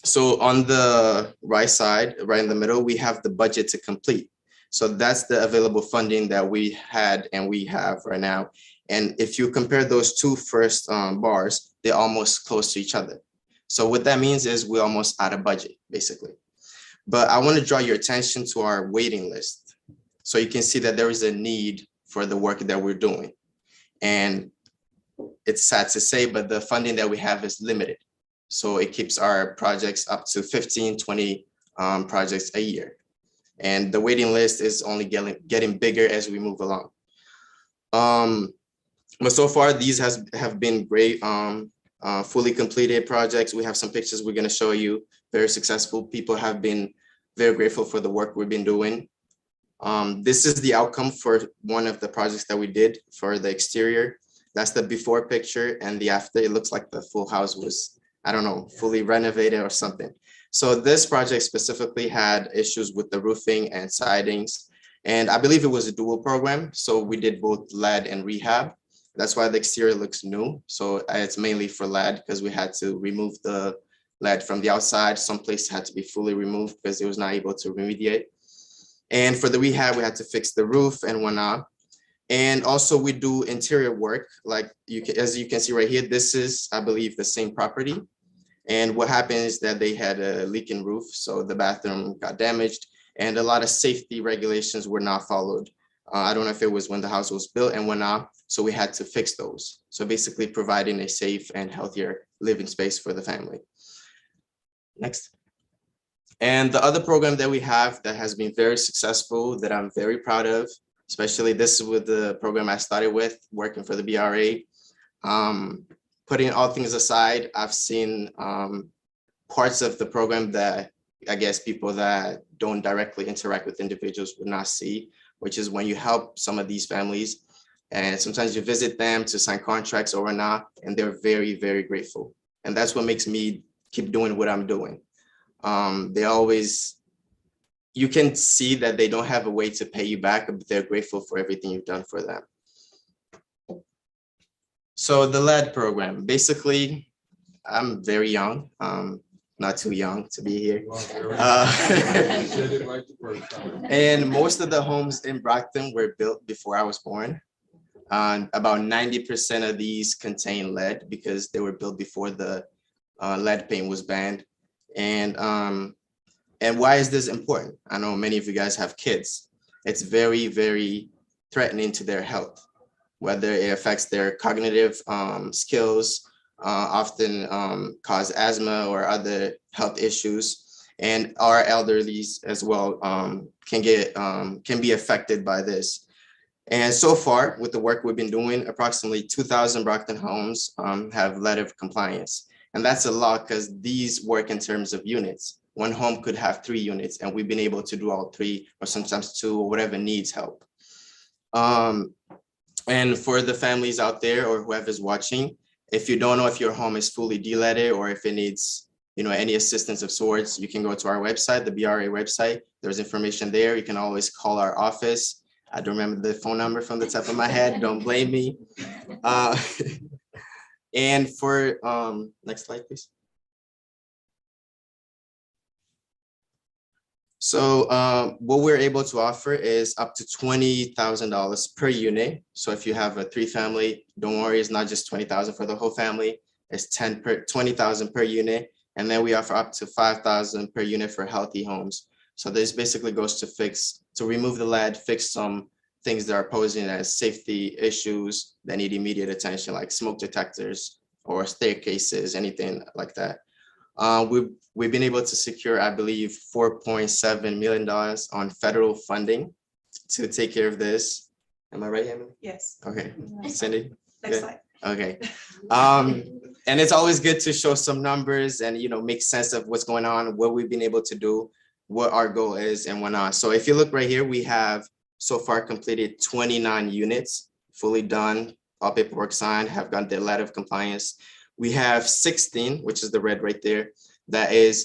G: So on the right side, right in the middle, we have the budget to complete. So that's the available funding that we had and we have right now. And if you compare those 2 first bars, they're almost close to each other. So what that means is we're almost out of budget, basically. But I want to draw your attention to our waiting list. So you can see that there is a need for the work that we're doing. And it's sad to say, but the funding that we have is limited. So it keeps our projects up to 15, 20 projects a year. And the waiting list is only getting bigger as we move along. But so far, these have been great, fully completed projects. We have some pictures we're going to show you. Very successful. People have been very grateful for the work we've been doing. This is the outcome for one of the projects that we did for the exterior. That's the before picture, and the after. It looks like the full house was, I don't know, fully renovated or something. So this project specifically had issues with the roofing and sidings. And I believe it was a dual program. So we did both lead and rehab. That's why the exterior looks new. So it's mainly for lead because we had to remove the lead from the outside. Some places had to be fully removed because it was not able to remediate. And for the rehab, we had to fix the roof and whatnot. And also we do interior work. Like as you can see right here, this is, I believe, the same property. And what happened is that they had a leaking roof. So the bathroom got damaged and a lot of safety regulations were not followed. I don't know if it was when the house was built and whatnot. So we had to fix those. So basically providing a safe and healthier living space for the family. Next. And the other program that we have that has been very successful that I'm very proud of, especially this is with the program I started with, working for the BRA, putting all things aside, I've seen parts of the program that I guess people that don't directly interact with individuals would not see, which is when you help some of these families and sometimes you visit them to sign contracts or not, and they're very, very grateful. And that's what makes me keep doing what I'm doing. They always, you can see that they don't have a way to pay you back, but they're grateful for everything you've done for them. So the LED program, basically, I'm very young, not too young to be here. And most of the homes in Brockton were built before I was born. About 90% of these contain lead because they were built before the lead paint was banned. And why is this important? I know many of you guys have kids. It's very, very threatening to their health, whether it affects their cognitive skills, often cause asthma or other health issues. And our elderlies as well can be affected by this. And so far, with the work we've been doing, approximately 2,000 Brockton homes have letter of compliance. And that's a lot because these work in terms of units. One home could have 3 units, and we've been able to do all 3 or sometimes 2 or whatever needs help. And for the families out there or whoever's watching, if you don't know if your home is fully de-leaded or if it needs any assistance of sorts, you can go to our website, the BRA website. There's information there. You can always call our office. I don't remember the phone number from the top of my head. Don't blame me. And for, next slide, please. So what we're able to offer is up to $20,000 per unit. So if you have a 3-family, don't worry, it's not just $20,000 for the whole family. It's $20,000 per unit. And then we offer up to $5,000 per unit for healthy homes. So this basically goes to remove the lead, fix some things that are posing as safety issues that need immediate attention, like smoke detectors or staircases, anything like that. We've been able to secure, I believe, $4.7 million on federal funding to take care of this. Am I right, Emily?
E: Yes.
G: Okay, Cindy?
E: Next
G: Yeah.
E: slide.
G: Okay. And it's always good to show some numbers and, make sense of what's going on, what we've been able to do, what our goal is and whatnot. So if you look right here, we have so far completed 29 units, fully done, all paperwork signed, have gotten their letter of compliance. We have 16, which is the red right there, that is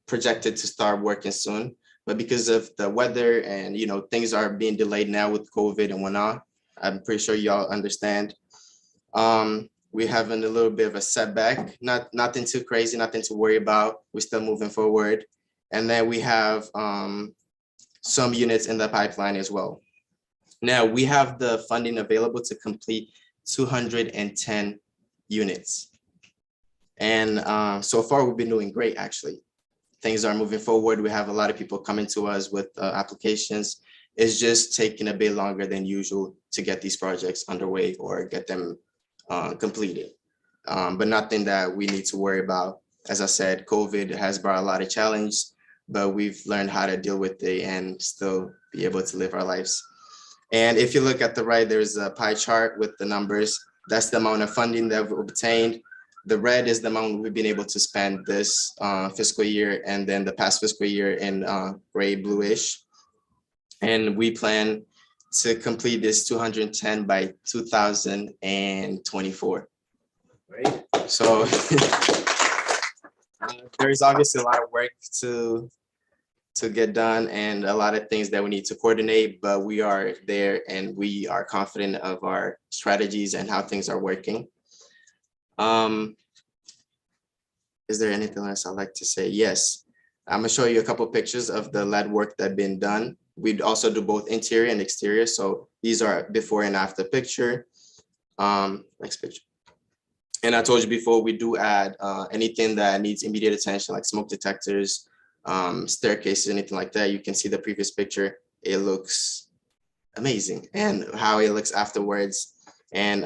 G: projected to start working soon. But because of the weather and, things are being delayed now with COVID and whatnot, I'm pretty sure y'all understand. We're having a little bit of a setback, nothing too crazy, nothing to worry about. We're still moving forward. And then we have some units in the pipeline as well. Now we have the funding available to complete 210 units. And so far we've been doing great, actually. Things are moving forward. We have a lot of people coming to us with applications. It's just taking a bit longer than usual to get these projects underway or get them completed. But nothing that we need to worry about. As I said, COVID has brought a lot of challenge, but we've learned how to deal with it and still be able to live our lives. And if you look at the right, there's a pie chart with the numbers. That's the amount of funding that we've obtained. The red is the amount we've been able to spend this fiscal year, and then the past fiscal year in gray bluish. And we plan to complete this 210 by 2024. Right. So there's obviously a lot of work to get done and a lot of things that we need to coordinate, but we are there and we are confident of our strategies and how things are working. Is there anything else I'd like to say? Yes, I'm gonna show you a couple of pictures of the lead work that's been done. We'd also do both interior and exterior. So these are before and after picture. Next picture. And I told you before, we do add anything that needs immediate attention, like smoke detectors, staircases, anything like that. You can see the previous picture. It looks amazing, and how it looks afterwards. And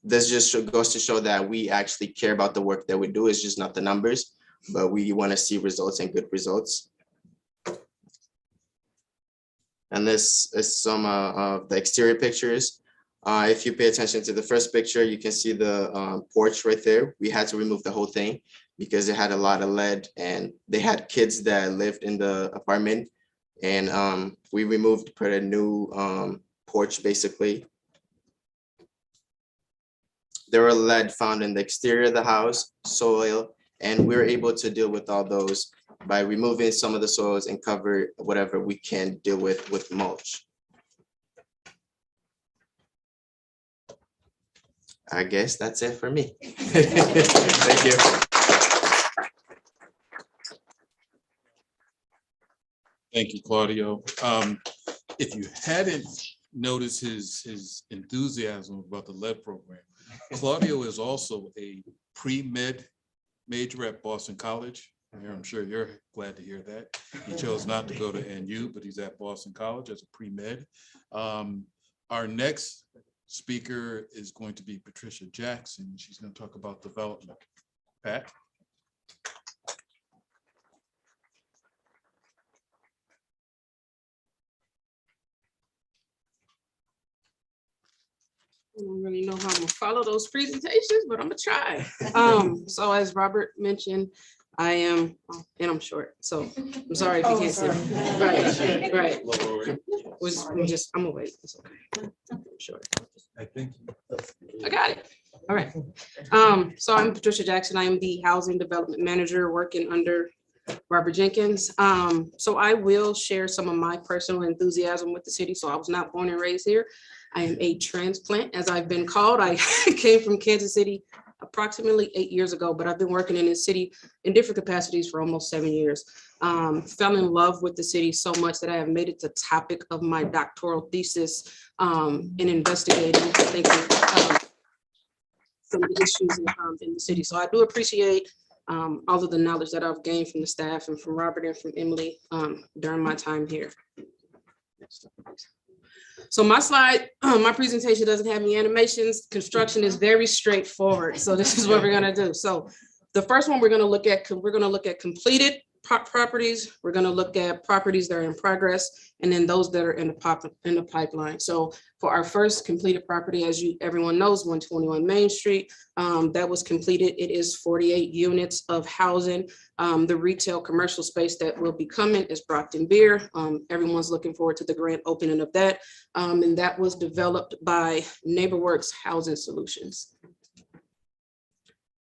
G: this just goes to show that we actually care about the work that we do. It's just not the numbers, but we want to see results and good results. And this is some of the exterior pictures. If you pay attention to the first picture, you can see the porch right there. We had to remove the whole thing because it had a lot of lead and they had kids that lived in the apartment. And we put a new porch basically. There were lead found in the exterior of the house, soil, and we're able to deal with all those by removing some of the soils and cover whatever we can deal with mulch. I guess that's it for me. Thank you.
D: Thank you, Claudio. If you hadn't noticed his enthusiasm about the lead program, Claudio is also a pre-med major at Boston College. I'm sure you're glad to hear that. He chose not to go to NU, but he's at Boston College as a pre-med. Our next speaker is going to be Patricia Jackson. She's going to talk about development. Pat?
H: I don't really know how I'm gonna follow those presentations, but I'm gonna try. So as Robert mentioned, I am, and I'm short, so I'm sorry if you can't see. Right, right. I'm gonna wait. It's okay. I'm short.
D: I think.
H: I got it. All right. So I'm Patricia Jackson. I am the Housing Development Manager working under Robert Jenkins. So I will share some of my personal enthusiasm with the city. So I was not born and raised here. I am a transplant, as I've been called. I came from Kansas City approximately 8 years ago, but I've been working in this city in different capacities for almost 7 years. Fell in love with the city so much that I have made it the topic of my doctoral thesis in investigating, some of the issues in the city. So I do appreciate all of the knowledge that I've gained from the staff and from Robert and from Emily during my time here. So my slide, my presentation doesn't have any animations. Construction is very straightforward. So this is what we're gonna do. So the first one we're gonna look at completed properties. We're gonna look at properties that are in progress, and then those that are in the pipeline. So for our first completed property, as everyone knows, 121 Main Street, that was completed. It is 48 units of housing. The retail commercial space that will be coming is Brockton Beer. Everyone's looking forward to the grand opening of that. And that was developed by NeighborWorks Housing Solutions.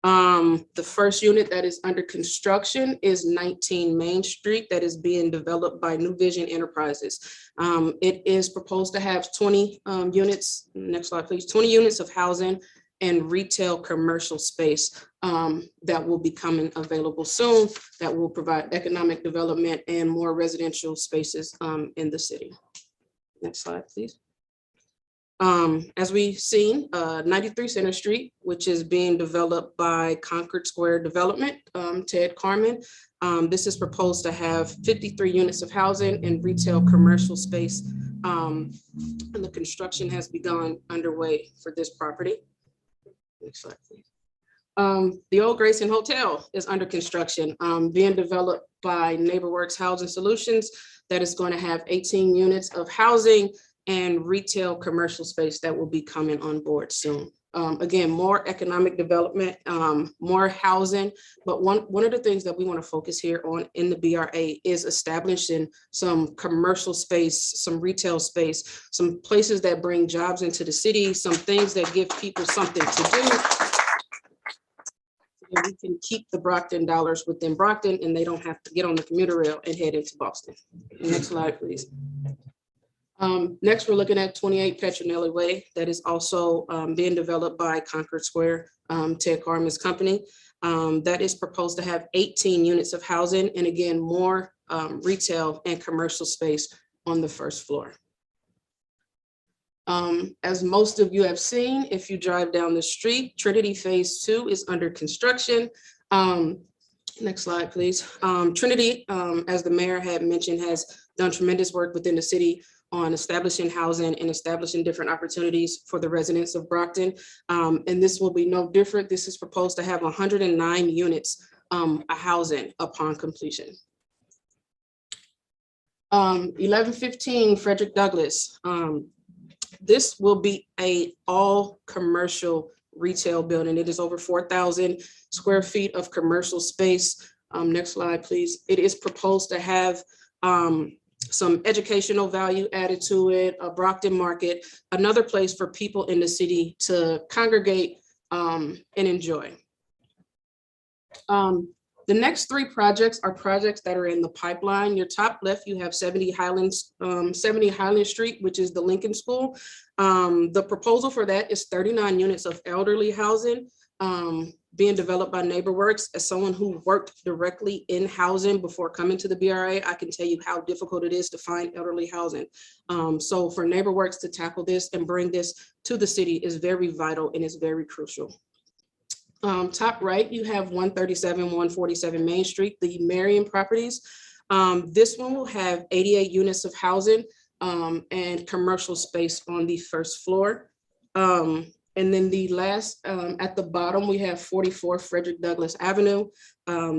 H: The first unit that is under construction is 19 Main Street that is being developed by New Vision Enterprises. It is proposed to have 20 units, next slide please, 20 units of housing and retail commercial space that will be coming available soon, that will provide economic development and more residential spaces in the city. Next slide, please. As we've seen, 93 Center Street, which is being developed by Concord Square Development, Ted Carmen. This is proposed to have 53 units of housing and retail commercial space. And the construction has begun underway for this property. Next slide, please. The Old Grayson Hotel is under construction, being developed by NeighborWorks Housing Solutions. That is going to have 18 units of housing and retail commercial space that will be coming on board soon. Again, more economic development, more housing, but one of the things that we want to focus here on in the BRA is establishing some commercial space, some retail space, some places that bring jobs into the city, some things that give people something to do. And we can keep the Brockton dollars within Brockton and they don't have to get on the commuter rail and head into Boston. Next slide, please. Next, we're looking at 28 Petronelli Way that is also being developed by Concord Square, Ted Carmen's company. That is proposed to have 18 units of housing and again, more retail and commercial space on the first floor. As most of you have seen, if you drive down the street, Trinity Phase 2 is under construction. Next slide, please. Trinity, as the mayor had mentioned, has done tremendous work within the city on establishing housing and establishing different opportunities for the residents of Brockton. And this will be no different. This is proposed to have 109 units of housing upon completion. 1115 Frederick Douglass. This will be a all commercial retail building. It is over 4,000 square feet of commercial space. Next slide, please. It is proposed to have some educational value added to it, a Brockton Market, another place for people in the city to congregate and enjoy. The next three projects are projects that are in the pipeline. Your top left, you have 70 Highland Street, which is the Lincoln School. The proposal for that is 39 units of elderly housing being developed by NeighborWorks. As someone who worked directly in housing before coming to the BRA, I can tell you how difficult it is to find elderly housing. So for NeighborWorks to tackle this and bring this to the city is very vital and is very crucial. Top right, you have 137, 147 Main Street, the Marion properties. This one will have 88 units of housing and commercial space on the first floor. And then the last, at the bottom, we have 44 Frederick Douglass Avenue.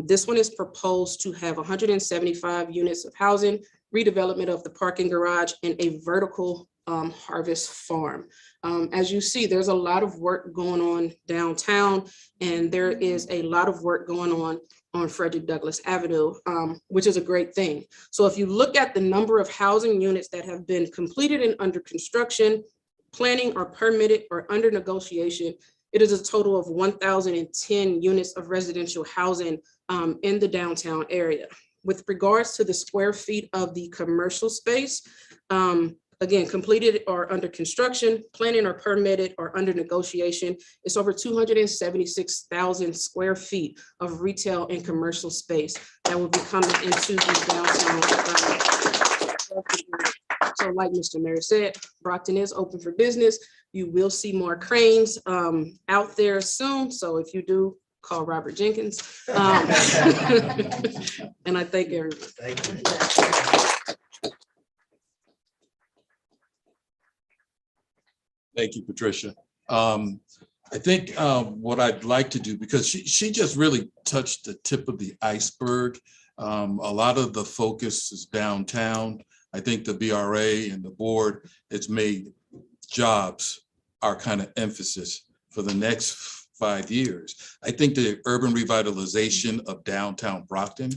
H: This one is proposed to have 175 units of housing, redevelopment of the parking garage, and a vertical harvest farm. As you see, there's a lot of work going on downtown, and there is a lot of work going on Frederick Douglass Avenue, which is a great thing. So if you look at the number of housing units that have been completed and under construction, planning or permitted or under negotiation, it is a total of 1,010 units of residential housing in the downtown area. With regards to the square feet of the commercial space, again, completed or under construction, planning or permitted or under negotiation, it's over 276,000 square feet of retail and commercial space that will be coming into the downtown. So like Mr. Mayor said, Brockton is open for business. You will see more cranes out there soon. So if you do, call Robert Jenkins. And I thank everyone.
C: Thank you.
D: Thank you, Patricia. I think what I'd like to do, because she just really touched the tip of the iceberg. A lot of the focus is downtown. I think the BRA and the board has made jobs our kind of emphasis for the next 5 years. I think the urban revitalization of downtown Brockton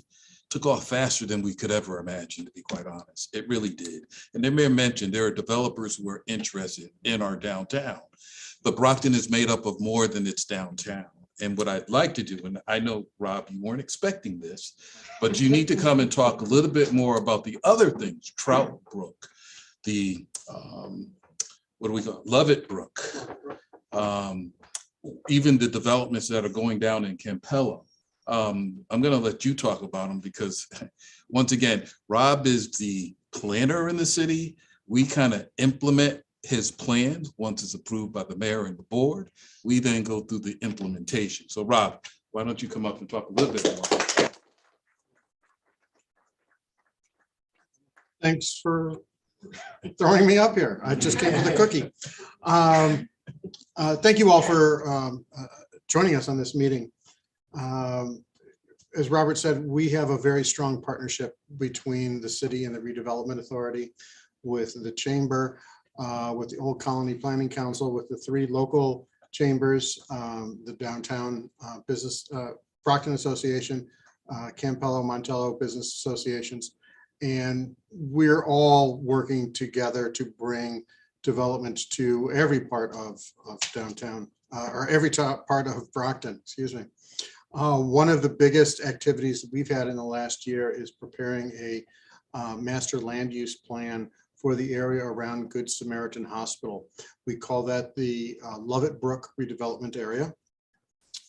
D: took off faster than we could ever imagine, to be quite honest. It really did. And the mayor mentioned there are developers who are interested in our downtown. But Brockton is made up of more than its downtown. And what I'd like to do, and I know, Rob, you weren't expecting this, but you need to come and talk a little bit more about the other things, Trout Brook, the, what do we call it? Lovett Brook, even the developments that are going down in Campello. I'm going to let you talk about them because, once again, Rob is the planner in the city. We kind of implement his plans once it's approved by the mayor and the board. We then go through the implementation. So Rob, why don't you come up and talk a little bit more?
I: Thanks for throwing me up here. I just came with a cookie. Thank you all for joining us on this meeting. As Robert said, we have a very strong partnership between the city and the Redevelopment Authority, with the chamber, with the Old Colony Planning Council, with the 3 local chambers, the Downtown Business, Brockton Association, Campello, Montello Business Associations. And we're all working together to bring development to every part of downtown, or every part of Brockton, excuse me. One of the biggest activities that we've had in the last year is preparing a master land use plan for the area around Good Samaritan Hospital. We call that the Lovett Brook redevelopment area.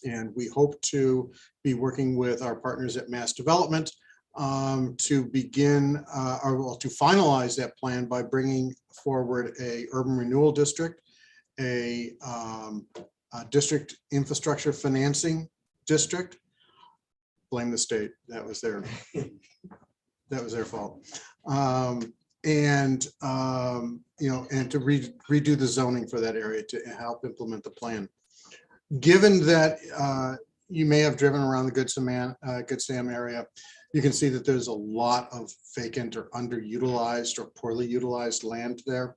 I: And we hope to be working with our partners at Mass Development to begin or to finalize that plan by bringing forward a urban renewal district, a district infrastructure financing district. Blame the state. That was their fault. And and to redo the zoning for that area to help implement the plan. Given that you may have driven around the Good Sam area, you can see that there's a lot of vacant or underutilized or poorly utilized land there.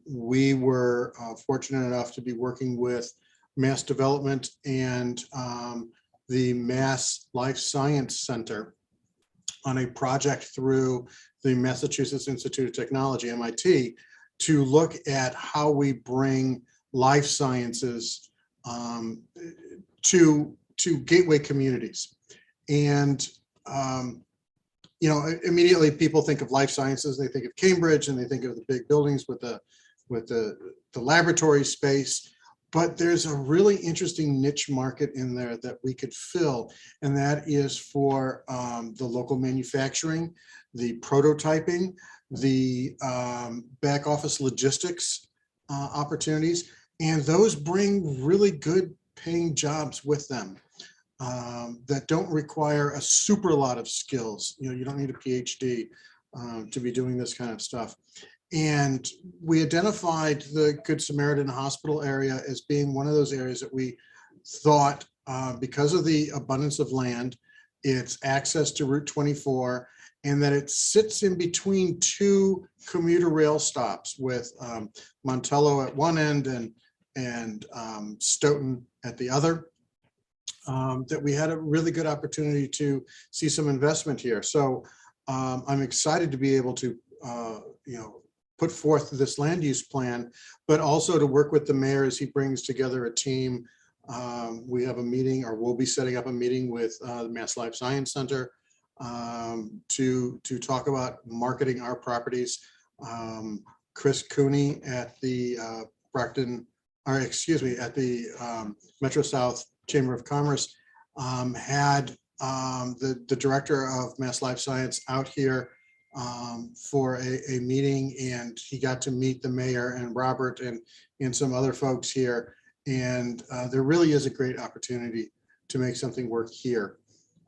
I: We were fortunate enough to be working with Mass Development and the Mass Life Science Center on a project through the Massachusetts Institute of Technology, MIT, to look at how we bring life sciences to gateway communities. And immediately people think of life sciences, they think of Cambridge, and they think of the big buildings with the laboratory space. But there's a really interesting niche market in there that we could fill, and that is for the local manufacturing, the prototyping, the back office logistics opportunities, and those bring really good paying jobs with them that don't require a super lot of skills. You don't need a PhD to be doing this kind of stuff. And we identified the Good Samaritan Hospital area as being one of those areas that we thought, because of the abundance of land, its access to Route 24, and that it sits in between two commuter rail stops with Montello at one end and Stoughton at the other, that we had a really good opportunity to see some investment here. So I'm excited to be able to, put forth this land use plan, but also to work with the mayor as he brings together a team. We have a meeting, or we'll be setting up a meeting with the Mass Life Science Center to talk about marketing our properties. Chris Cooney at the at the Metro South Chamber of Commerce had the director of Mass Life Science out here for a meeting, and he got to meet the mayor and Robert and some other folks here. And there really is a great opportunity to make something work here.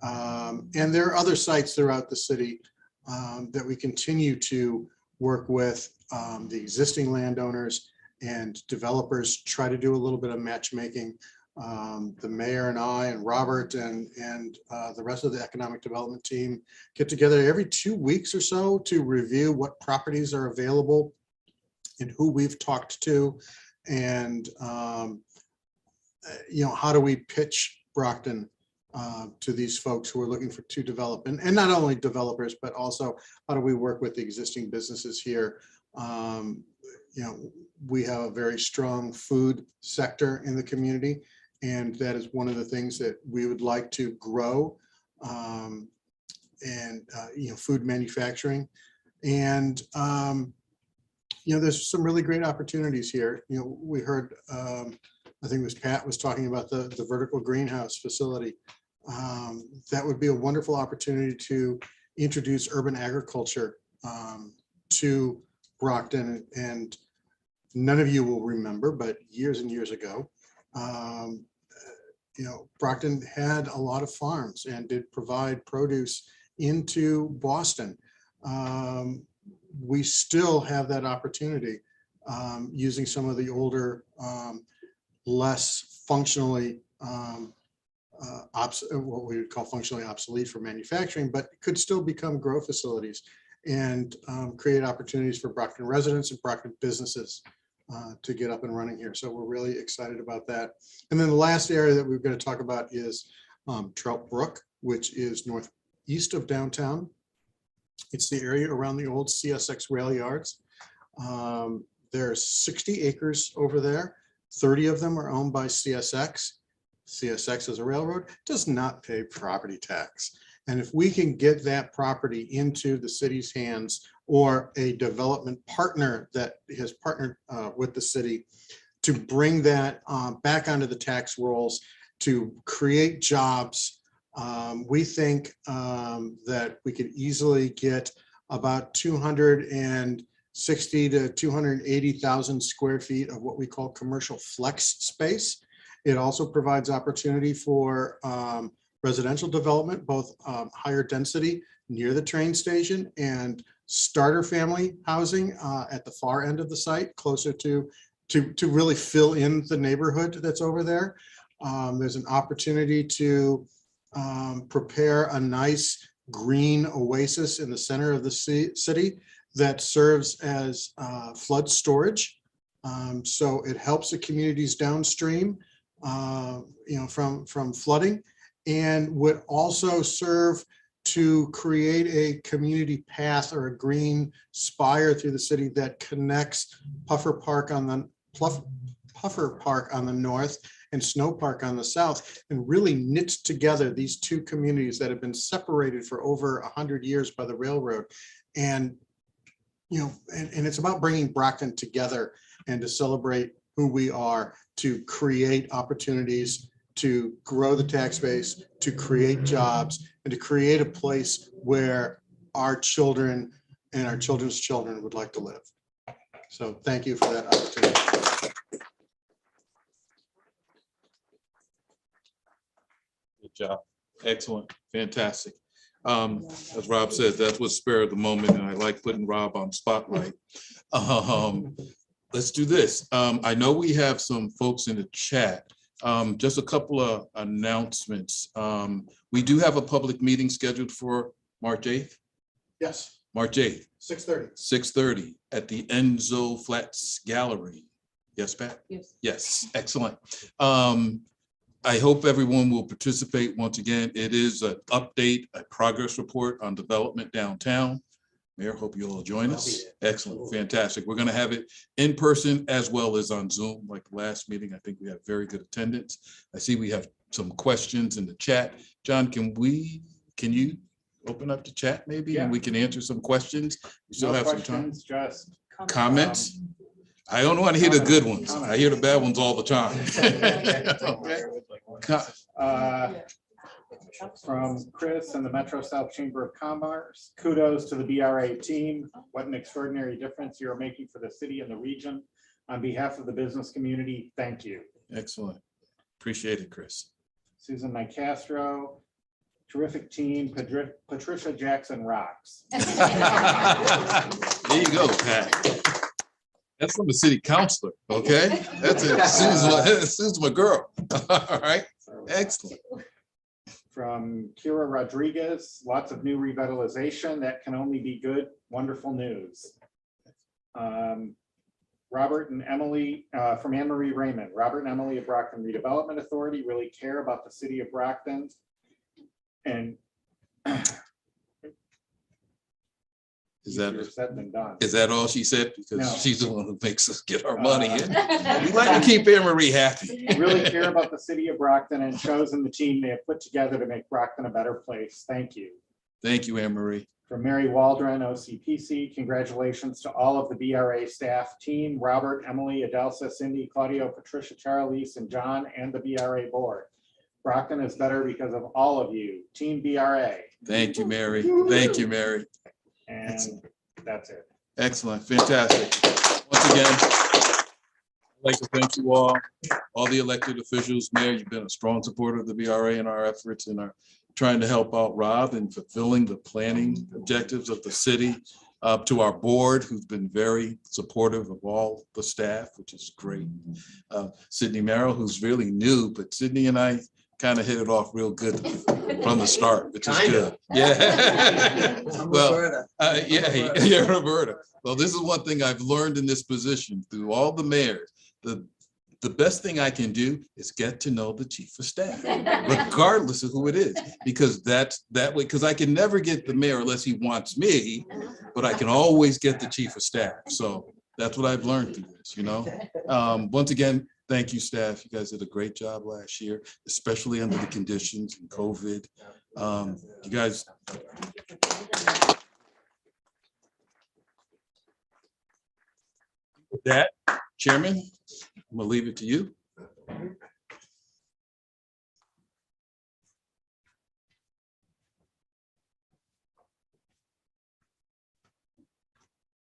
I: And there are other sites throughout the city that we continue to work with the existing landowners and developers, try to do a little bit of matchmaking. The mayor and I and Robert and the rest of the economic development team get together every 2 weeks or so to review what properties are available and who we've talked to, and how do we pitch Brockton to these folks who are looking to develop, and not only developers, but also how do we work with the existing businesses here. We have a very strong food sector in the community, and that is one of the things that we would like to grow, food manufacturing. And, there's some really great opportunities here. We heard, I think it was Pat was talking about the vertical greenhouse facility. That would be a wonderful opportunity to introduce urban agriculture to Brockton. And none of you will remember, but years and years ago, Brockton had a lot of farms and did provide produce into Boston. We still have that opportunity using some of the older, less functionally, what we would call functionally obsolete for manufacturing, but could still become grow facilities and create opportunities for Brockton residents and Brockton businesses to get up and running here. So we're really excited about that. And then the last area that we're going to talk about is Trout Brook, which is northeast of downtown. It's the area around the old CSX rail yards. There's 60 acres over there. 30 of them are owned by CSX. CSX as a railroad does not pay property tax. And if we can get that property into the city's hands, or a development partner that has partnered with the city to bring that back onto the tax rolls to create jobs, we think that we could easily get about 260 to 280,000 square feet of what we call commercial flex space. It also provides opportunity for residential development, both higher density near the train station and starter family housing at the far end of the site, closer to really fill in the neighborhood that's over there. There's an opportunity to prepare a nice green oasis in the center of the city that serves as flood storage. So it helps the communities downstream, from flooding, and would also serve to create a community path or a green spire through the city that connects Puffer Park on the north and Snow Park on the south, and really knits together these two communities that have been separated for over 100 years by the railroad. And and it's about bringing Brockton together and to celebrate who we are, to create opportunities, to grow the tax base, to create jobs, and to create a place where our children and our children's children would like to live. So thank you for that opportunity.
D: Good job. Excellent. Fantastic. As Rob said, that's what spurred the moment, and I like putting Rob on spotlight. Let's do this. I know we have some folks in the chat. Just a couple of announcements. We do have a public meeting scheduled for March 8th.
I: Yes,
D: March 8th,
I: 6:30.
D: 6:30 at the Enzo Flats Gallery. Yes, Pat?
H: Yes.
D: Yes, excellent. I hope everyone will participate. Once again, it is an update, a progress report on development downtown. Mayor, hope you'll join us. Excellent, fantastic. We're going to have it in person as well as on Zoom, like the last meeting. I think we had very good attendance. I see we have some questions in the chat. John, can you open up the chat maybe, and we can answer some questions? We still have some time.
J: Just
D: Comments? I don't want to hear the good ones. I hear the bad ones all the time. Okay.
J: From Chris and the Metro South Chamber of Commerce, kudos to the BRA team. What an extraordinary difference you're making for the city and the region. On behalf of the business community, thank you.
D: Excellent. Appreciate it, Chris.
J: Susan Nicastro, terrific team. Patricia Jackson rocks.
D: There you go, Pat. That's from the city councilor, okay? That's it. Susan's my girl. All right, excellent.
J: From Kira Rodriguez, lots of new revitalization. That can only be good. Wonderful news. Robert and Emily, from Anne Marie Raymond. Robert and Emily of Brockton Redevelopment Authority really care about the city of Brockton. And easier said than done.
D: Is that all she said? Because
J: No.
D: she's the one who makes us get our money in. We like to keep Anne Marie happy.
J: Really care about the city of Brockton and chosen the team they have put together to make Brockton a better place. Thank you.
D: Thank you, Anne Marie.
J: From Mary Waldron, OCPC, congratulations to all of the BRA staff team, Robert, Emily, Adelsa, Cindy, Claudio, Patricia, Charlize, and John, and the BRA board. Brockton is better because of all of you, Team BRA.
D: Thank you, Mary. Thank you, Mary.
J: And that's it.
D: Excellent, fantastic. Once again, I'd like to thank you all the elected officials. Mayor, you've been a strong supporter of the BRA in our efforts and are trying to help out Rob in fulfilling the planning objectives of the city. To our board, who's been very supportive of all the staff, which is great. Sydney Merrill, who's really new, but Sydney and I kind of hit it off real good from the start, which is good. Yeah. Well, yeah, you're Roberta. Well, this is one thing I've learned in this position through all the mayors. The best thing I can do is get to know the chief of staff, regardless of who it is, because that's that way, because I can never get the mayor unless he wants me, but I can always get the chief of staff. So that's what I've learned through this, you know. Once again, thank you, staff. You guys did a great job last year, especially under the conditions and COVID. You guys. With that, Chairman, I'm gonna leave it to you.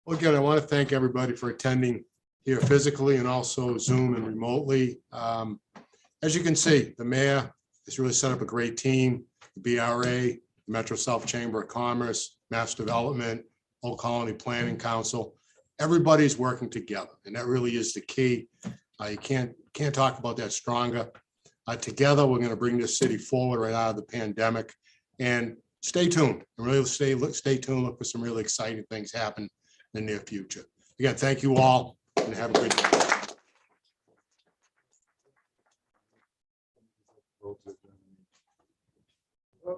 A: Well, again, I want to thank everybody for attending here physically and also Zoom and remotely. As you can see, the mayor has really set up a great team, the BRA, the Metro South Chamber of Commerce, Mass Development, Old Colony Planning Council. Everybody's working together, and that really is the key. You can't talk about that stronger. Together, we're going to bring this city forward right out of the pandemic. And stay tuned. Really stay tuned. Look for some really exciting things happen in the near future. Again, thank you all and have a good day.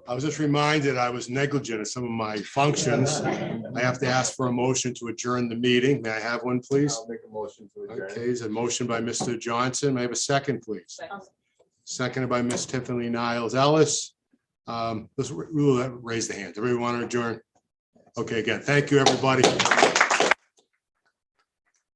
A: I was just reminded I was negligent in some of my functions. I have to ask for a motion to adjourn the meeting. May I have one, please?
K: I'll make a motion to adjourn.
A: Okay, is a motion by Mr. Johnson. May I have a second, please? Seconded by Ms. Tiffany Niles Ellis. We will raise the hand. Everyone want to adjourn? Okay, again, thank you, everybody.